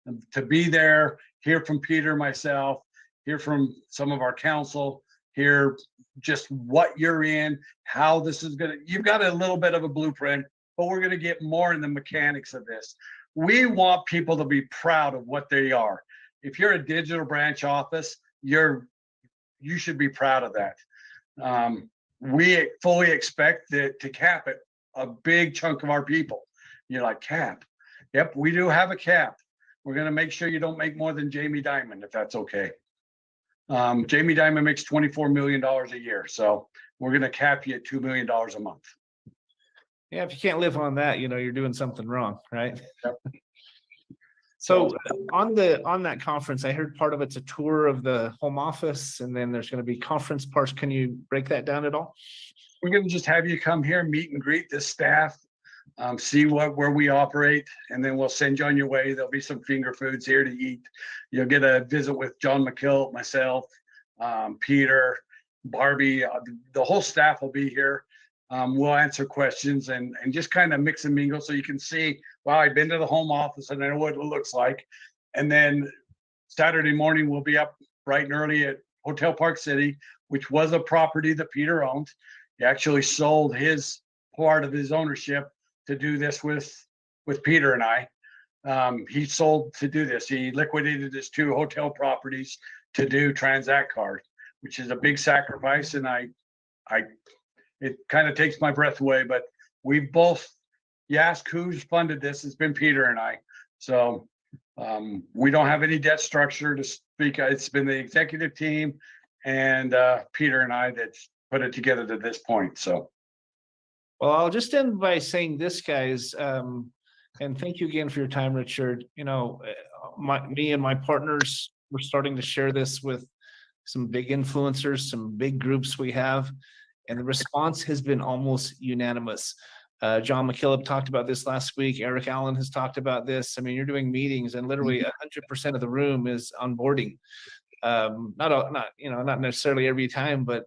And to be there, hear from Peter, myself, hear from some of our council, hear just what you're in, how this is you've got a little bit of a blueprint, but we're going to get more in the mechanics of this. We want people to be proud of what they are. If you're a digital branch office, you should be proud of that. We fully expect to cap it a big chunk of our people. You're like, cap? Yep, we do have a cap. We're going to make sure you don't make more than Jamie Dimon, if that's okay. Jamie Dimon makes $24 million a year. So we're going to cap you at $2 million a month. Yeah, if you can't live on that, you're doing something wrong, right? Yep. So on that conference, I heard part of it's a tour of the home office, and then there's going to be conference parts. Can you break that down at all? We're going to just have you come here, meet and greet the staff. see where we operate, and then we'll send you on your way. There'll be some finger foods here to eat. You'll get a visit with John McKill, myself, Peter, Barbie. The whole staff will be here. We'll answer questions and just kind of mix and mingle so you can see, wow, I've been to the home office and I know what it looks like. And then Saturday morning, we'll be up bright and early at Hotel Park City, which was a property that Peter owned. He actually sold his part of his ownership to do this with Peter and I. He sold to do this. He liquidated his 2 hotel properties to do Tranzact Card, which is a big sacrifice. And it kind of takes my breath away, but we both, you ask who's funded this, it's been Peter and I. So we don't have any debt structure to speak. It's been the executive team and Peter and I that's put it together to this point. So. Well, I'll just end by saying this, guys, and thank you again for your time, Richard. You know, me and my partners, we're starting to share this with some big influencers, some big groups we have, and the response has been almost unanimous. John McKillop talked about this last week. Eric Allen has talked about this. I mean, you're doing meetings and literally 100% of the room is onboarding. Not necessarily every time, but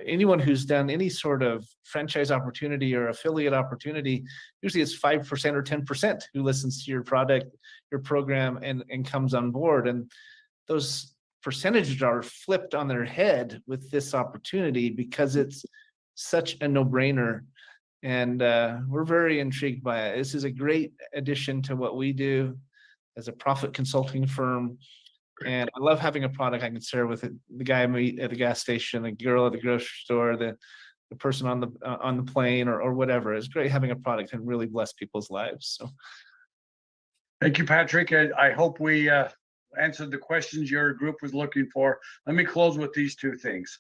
anyone who's done any sort of franchise opportunity or affiliate opportunity, usually it's 5% or 10% who listens to your product, your program, and comes on board. And those percentages are flipped on their head with this opportunity because it's such a no-brainer. And we're very intrigued by it. This is a great addition to what we do as a profit consulting firm. And I love having a product I can share with it. The guy I meet at the gas station, the girl at the grocery store, the person on the plane or whatever. It's great having a product that can really bless people's lives. So Thank you, Patrick. I hope we answered the questions your group was looking for. Let me close with these 2 things.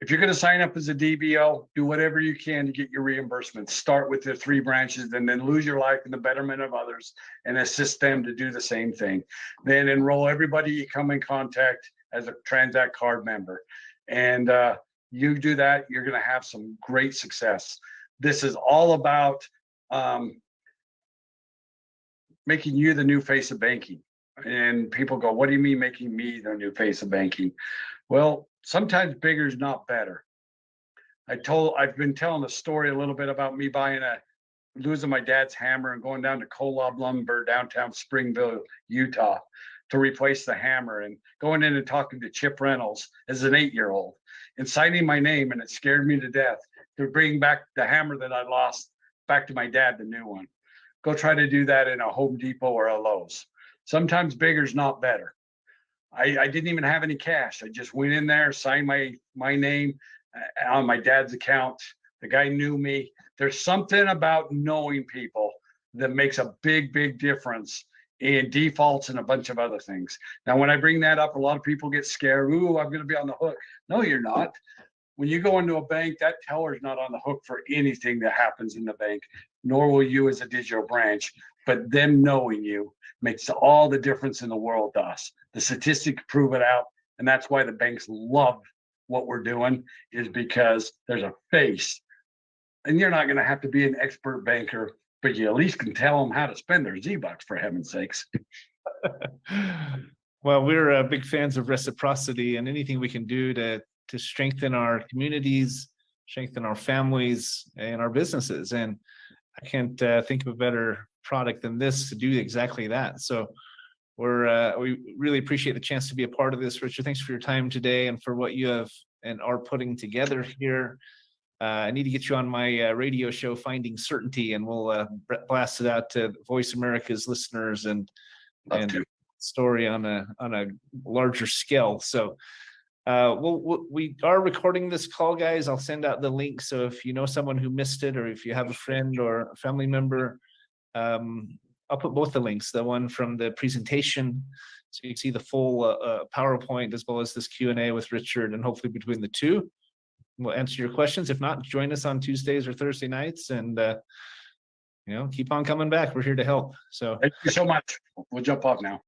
If you're going to sign up as a DBO, do whatever you can to get your reimbursements. Start with the 3 branches and then lose your life in the betterment of others and assist them to do the same thing. Then enroll everybody you come in contact as a Tranzact Card member. And you do that, you're going to have some great success. This is all about making you the new face of banking. And people go, what do you mean making me the new face of banking? Well, sometimes bigger is not better. I've been telling a story a little bit about me losing my dad's hammer and going down to Kolob Lumber, downtown Springville, Utah, to replace the hammer, and going in and talking to Chip Reynolds as an 8-year-old and signing my name, and it scared me to death to bring back the hammer that I lost back to my dad, the new one. Go try to do that in a Home Depot or a Lowe's. Sometimes bigger is not better. I didn't even have any cash. I just went in there, signed my name on my dad's account. The guy knew me. There's something about knowing people that makes a big, big difference in defaults and a bunch of other things. Now, when I bring that up, a lot of people get scared. Ooh, I'm going to be on the hook. No, you're not. When you go into a bank, that teller's not on the hook for anything that happens in the bank, nor will you as a digital branch. But them knowing you makes all the difference in the world to us. The statistics prove it out. And that's why the banks love what we're doing, is because there's a face. And you're not going to have to be an expert banker, but you at least can tell them how to spend their Z-Bucks, for heaven's sakes. Well, we're big fans of reciprocity, and anything we can do to strengthen our communities, strengthen our families and our businesses. And I can't think of a better product than this to do exactly that. So we really appreciate the chance to be a part of this. Richard, thanks for your time today and for what you have and are putting together here. I need to get you on my radio show, Finding Certainty, and we'll blast it out to Voice America's listeners and story on a larger scale. So we are recording this call, guys. I'll send out the link. So if you know someone who missed it, or if you have a friend or a family member, I'll put both the links, the one from the presentation, so you can see the full PowerPoint, as well as this Q&A with Richard, and hopefully between the two, we'll answer your questions. If not, join us on Tuesdays or Thursday nights, and keep on coming back. We're here to help. So thank you so much. We'll jump off now.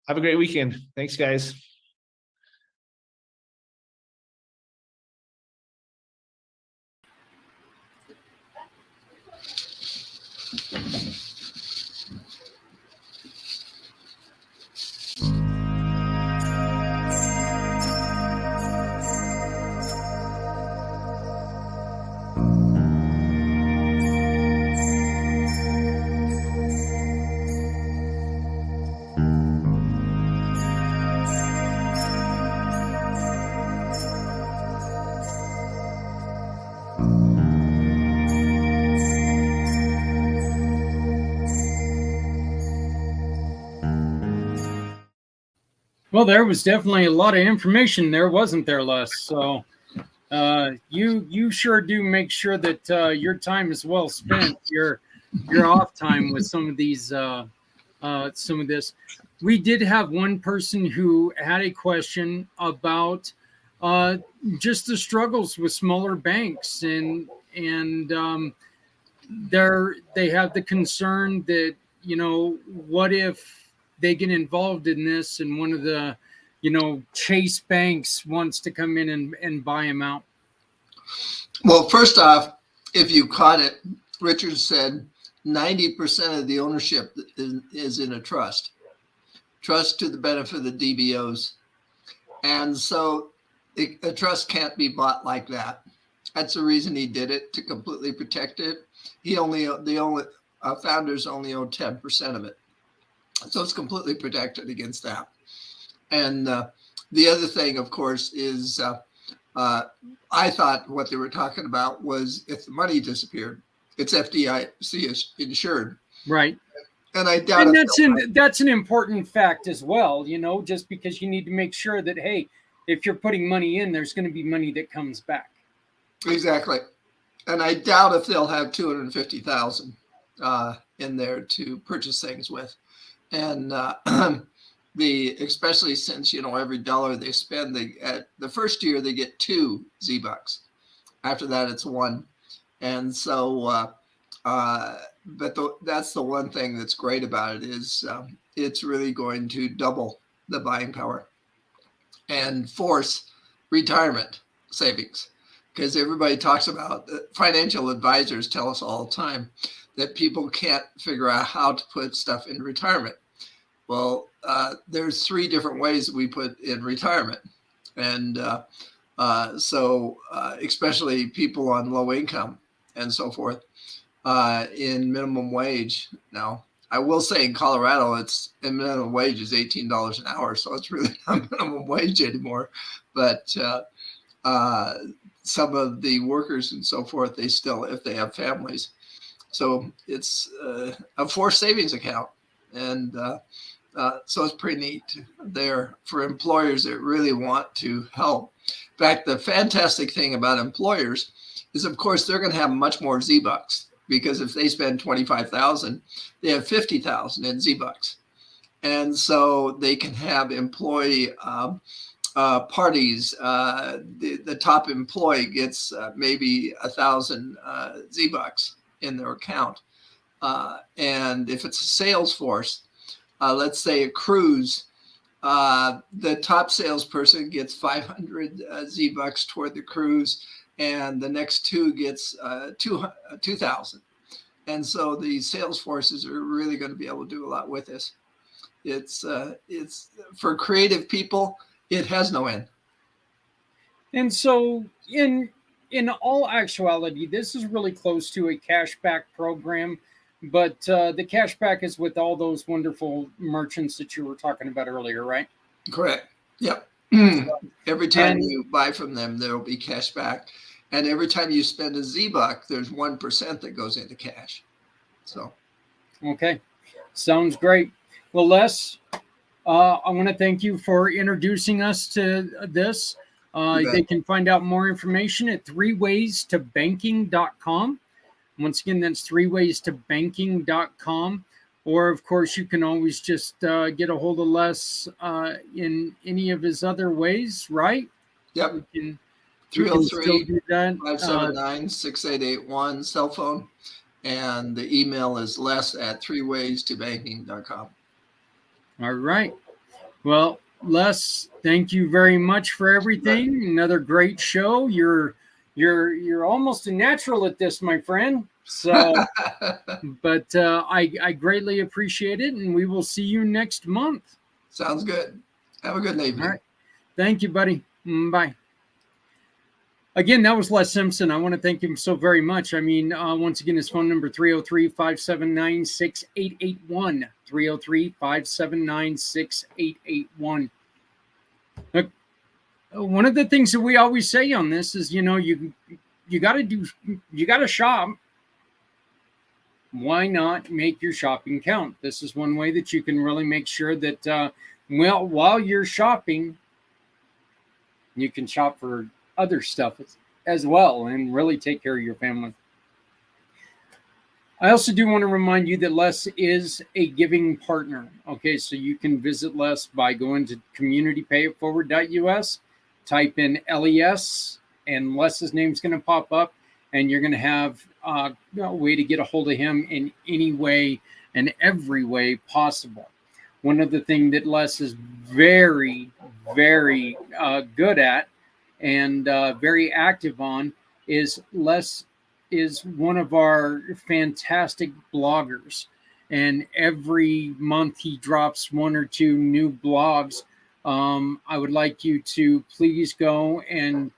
Have a great weekend. Thanks, guys. Well, there was definitely a lot of information there, wasn't there, Les? So you sure do make sure that your time is well spent. Your off time with some of these some of this. We did have one person who had a question about just the struggles with smaller banks, and they have the concern that, what if they get involved in this and one of the, Chase banks wants to come in and buy them out? Well, first off, if you caught it, Richard said 90% of the ownership is in a trust to the benefit of the DBOs. And so a trust can't be bought like that. That's the reason he did it, to completely protect it. The founders only own 10% of it. So it's completely protected against that. And the other thing, of course, is I thought what they were talking about was if the money disappeared, it's FDIC insured. Right. And I doubt that's an important fact as well, just because you need to make sure that, hey, if you're putting money in, there's going to be money that comes back. Exactly. And I doubt if they'll have 250,000 in there to purchase things with. And especially since, every dollar they spend, the first year they get 2 Z-Bucks. After that, it's 1. And so, that's the one thing that's great about it is it's really going to double the buying power and force retirement savings. Because everybody talks about, financial advisors tell us all the time that people can't figure out how to put stuff in retirement. Well, there's 3 different ways that we put in retirement. And so especially people on low income and so forth, in minimum wage. Now, I will say in Colorado, in minimum wage is $18 an hour. So it's really not minimum wage anymore. But some of the workers and so forth, they still, if they have families. So it's a forced savings account. And so it's pretty neat there for employers that really want to help. In fact, the fantastic thing about employers is, of course, they're going to have much more Z-Bucks, because if they spend 25,000, they have 50,000 in Z-Bucks. And so they can have employee parties. The top employee gets maybe 1,000 Z-Bucks in their account. And if it's a sales force, let's say a cruise, the top salesperson gets 500 Z-Bucks toward the cruise, and the next 2 gets 2,000. And so the sales forces are really going to be able to do a lot with this. It's for creative people, it has no end. And so in all actuality, this is really close to a cashback program, but the cashback is with all those wonderful merchants that you were talking about earlier, right? Correct. Yep. Every time you buy from them, there will be cash back. And every time you spend a Z-Buck, there's 1% that goes into cash. So. Okay. Sounds great. Well, Les, I want to thank you for introducing us to this. They can find out more information at 3waystobanking.com. Once again, that's 3waystobanking.com. Or, of course, you can always just get a hold of Les in any of his other ways, right? Yep. 303-579-6881 cell phone. And the email is les@3waystobanking.com. All right. Well, Les, thank you very much for everything. Another great show. You're almost a natural at this, my friend. So, but I greatly appreciate it, and we will see you next month. Sounds good. Have a good evening. All right. Thank you, buddy. Bye. Again, that was Les Simpson. I want to thank him so very much. I mean, once again, his phone number, 303-579-6881. 303-579-6881. Look, one of the things that we always say on this is, you got to shop. Why not make your shopping count? This is one way that you can really make sure that Well, while you're shopping, you can shop for other stuff as well and really take care of your family. I also do want to remind you that Les is a giving partner. Okay, so you can visit Les by going to communitypayitforward.us, type in LES, and Les's name's going to pop up, and you're going to have a way to get a hold of him in any way and every way possible. One of the things that Les is very, very good at and very active on is Les is one of our fantastic bloggers. And every month he drops 1 or 2 new blogs. I would like you to please go and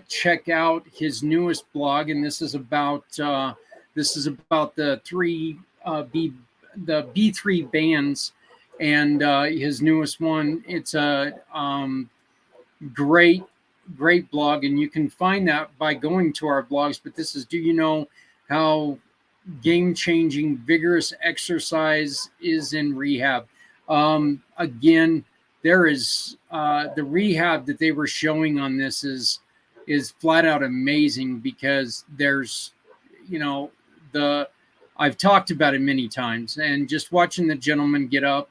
check out his newest blog. And this is about the B3 bands. And his newest one, it's a great blog, and you can find that by going to our blogs. But this is, do you know how game-changing vigorous exercise is in rehab? Again, there is the rehab that they were showing on this is flat out amazing, because there's, I've talked about it many times, and just watching the gentleman get up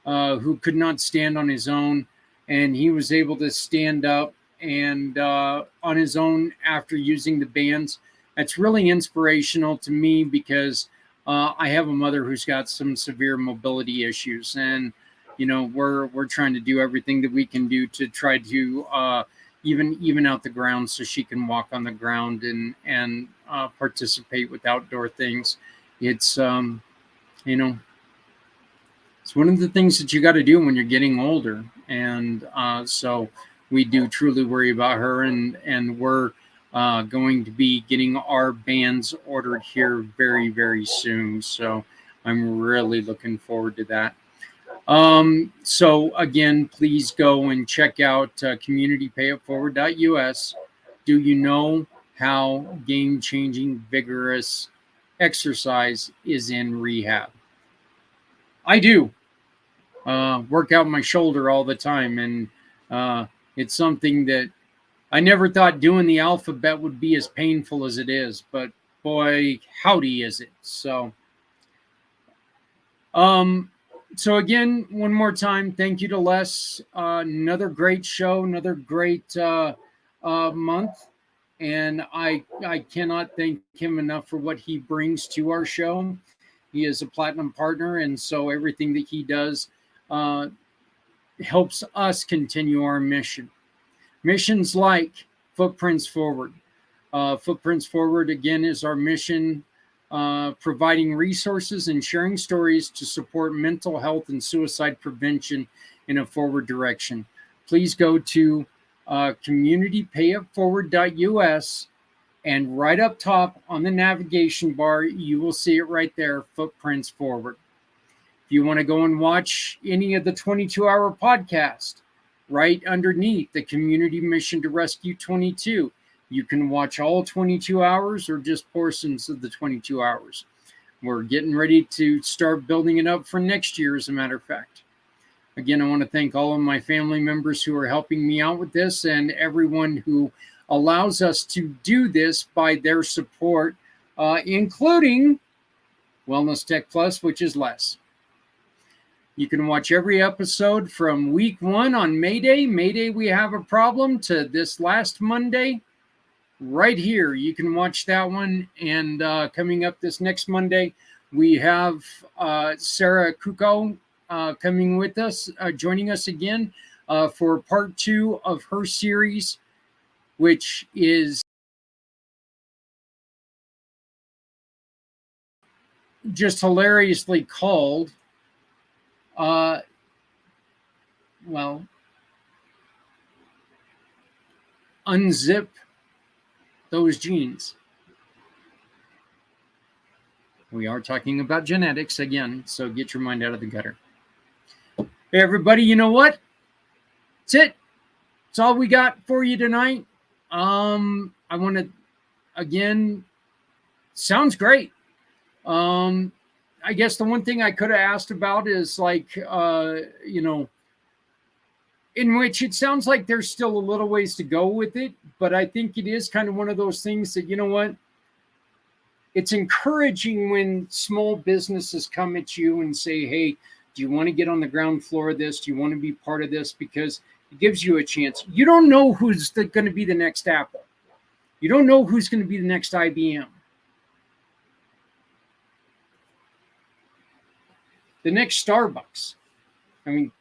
who could not stand on his own, and he was able to stand up and on his own after using the bands. That's really inspirational to me, because I have a mother who's got some severe mobility issues, and we're trying to do everything that we can do to try to even out the ground so she can walk on the ground and participate with outdoor things. It's it's one of the things that you got to do when you're getting older, and so we do truly worry about her, and we're going to be getting our bands ordered here very, very soon. So I'm really looking forward to that. So again, please go and check out communitypayitforward.us. Do you know how game-changing, vigorous exercise is in rehab? I do. Work out my shoulder all the time, and it's something that I never thought doing the alphabet would be as painful as it is, but boy, howdy is it. So again, one more time, thank you to Les. Another great show, another great month, and I cannot thank him enough for what he brings to our show. He is a platinum partner, and so everything that he does helps us continue our mission. Missions like Footprints Forward. Footprints Forward, again, is our mission, providing resources and sharing stories to support mental health and suicide prevention in a forward direction. Please go to communitypayitforward.us, and right up top on the navigation bar, you will see it right there, Footprints Forward. If you want to go and watch any of the 22-hour podcast, right underneath the Community Mission to Rescue 22, you can watch all 22 hours or just portions of the 22 hours. We're getting ready to start building it up for next year, as a matter of fact. Again, I want to thank all of my family members who are helping me out with this, and everyone who allows us to do this by their support, including Wellness Tech Plus, which is Les. You can watch every episode from week 1 on May Day. May Day, we have a problem, to this last Monday. Right here, you can watch that one. And coming up this next Monday, we have Sarah Kuko coming with us, joining us again for part 2 of her series, which is just hilariously called Unzip Those Genes. We are talking about genetics again, so get your mind out of the gutter. Hey, everybody, you know what? That's it. That's all we got for you tonight. I want to, again, sounds great. I guess the one thing I could have asked about is, like, in which it sounds like there's still a little ways to go with it, but I think it is kind of one of those things that, you know what? It's encouraging when small businesses come at you and say, hey, do you want to get on the ground floor of this? Do you want to be part of this? Because it gives you a chance. You don't know who's going to be the next Apple. You don't know who's going to be the next IBM. The next Starbucks. I mean,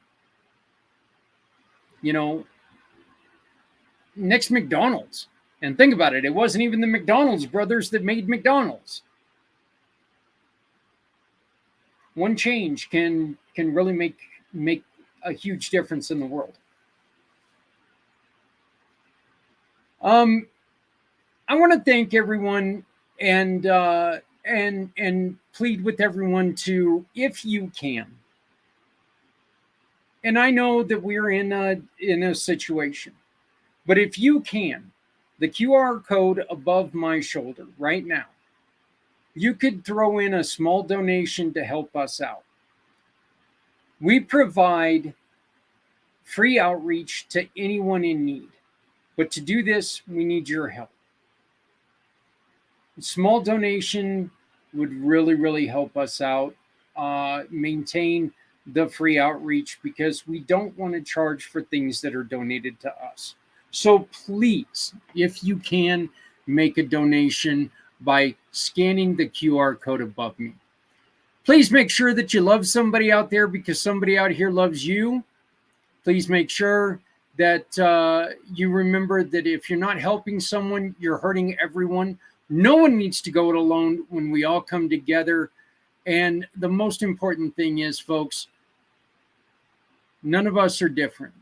you know, next McDonald's. And think about it, it wasn't even the McDonald's brothers that made McDonald's. One change can really make a huge difference in the world. I want to thank everyone and plead with everyone to, if you can. And I know that we're in a situation, but if you can, the QR code above my shoulder right now, you could throw in a small donation to help us out. We provide free outreach to anyone in need. But to do this, we need your help. A small donation would really, really help us out, maintain the free outreach, because we don't want to charge for things that are donated to us. So please, if you can, make a donation by scanning the QR code above me. Please make sure that you love somebody out there, because somebody out here loves you. Please make sure that you remember that if you're not helping someone, you're hurting everyone. No one needs to go it alone when we all come together. And the most important thing is, folks, none of us are different.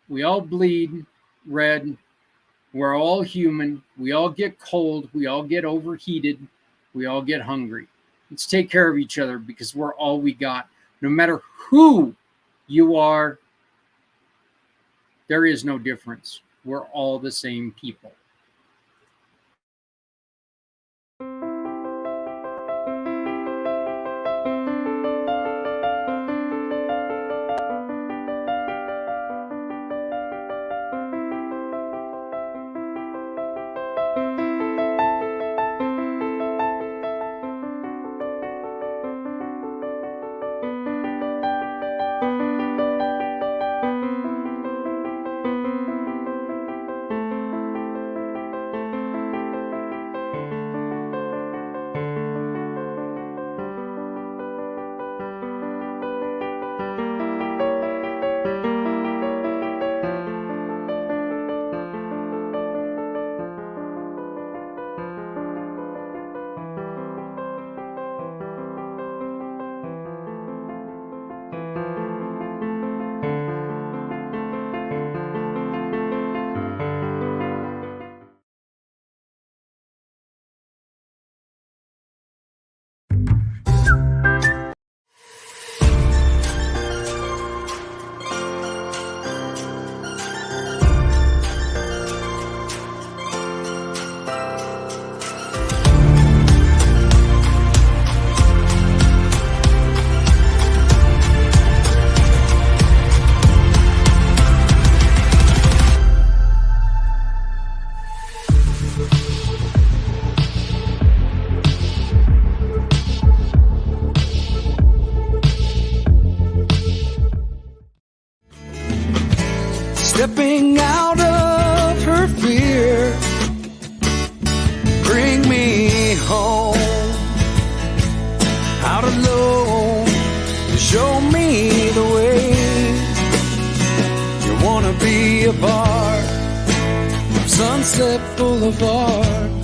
We all bleed red. We're all human. We all get cold. We all get overheated. We all get hungry. Let's take care of each other, because we're all we got. No matter who you are, there is no difference. We're all the same people. Stepping out of her fear, bring me home. Out alone to show me the way. You wanna be a part of Sunset Boulevard.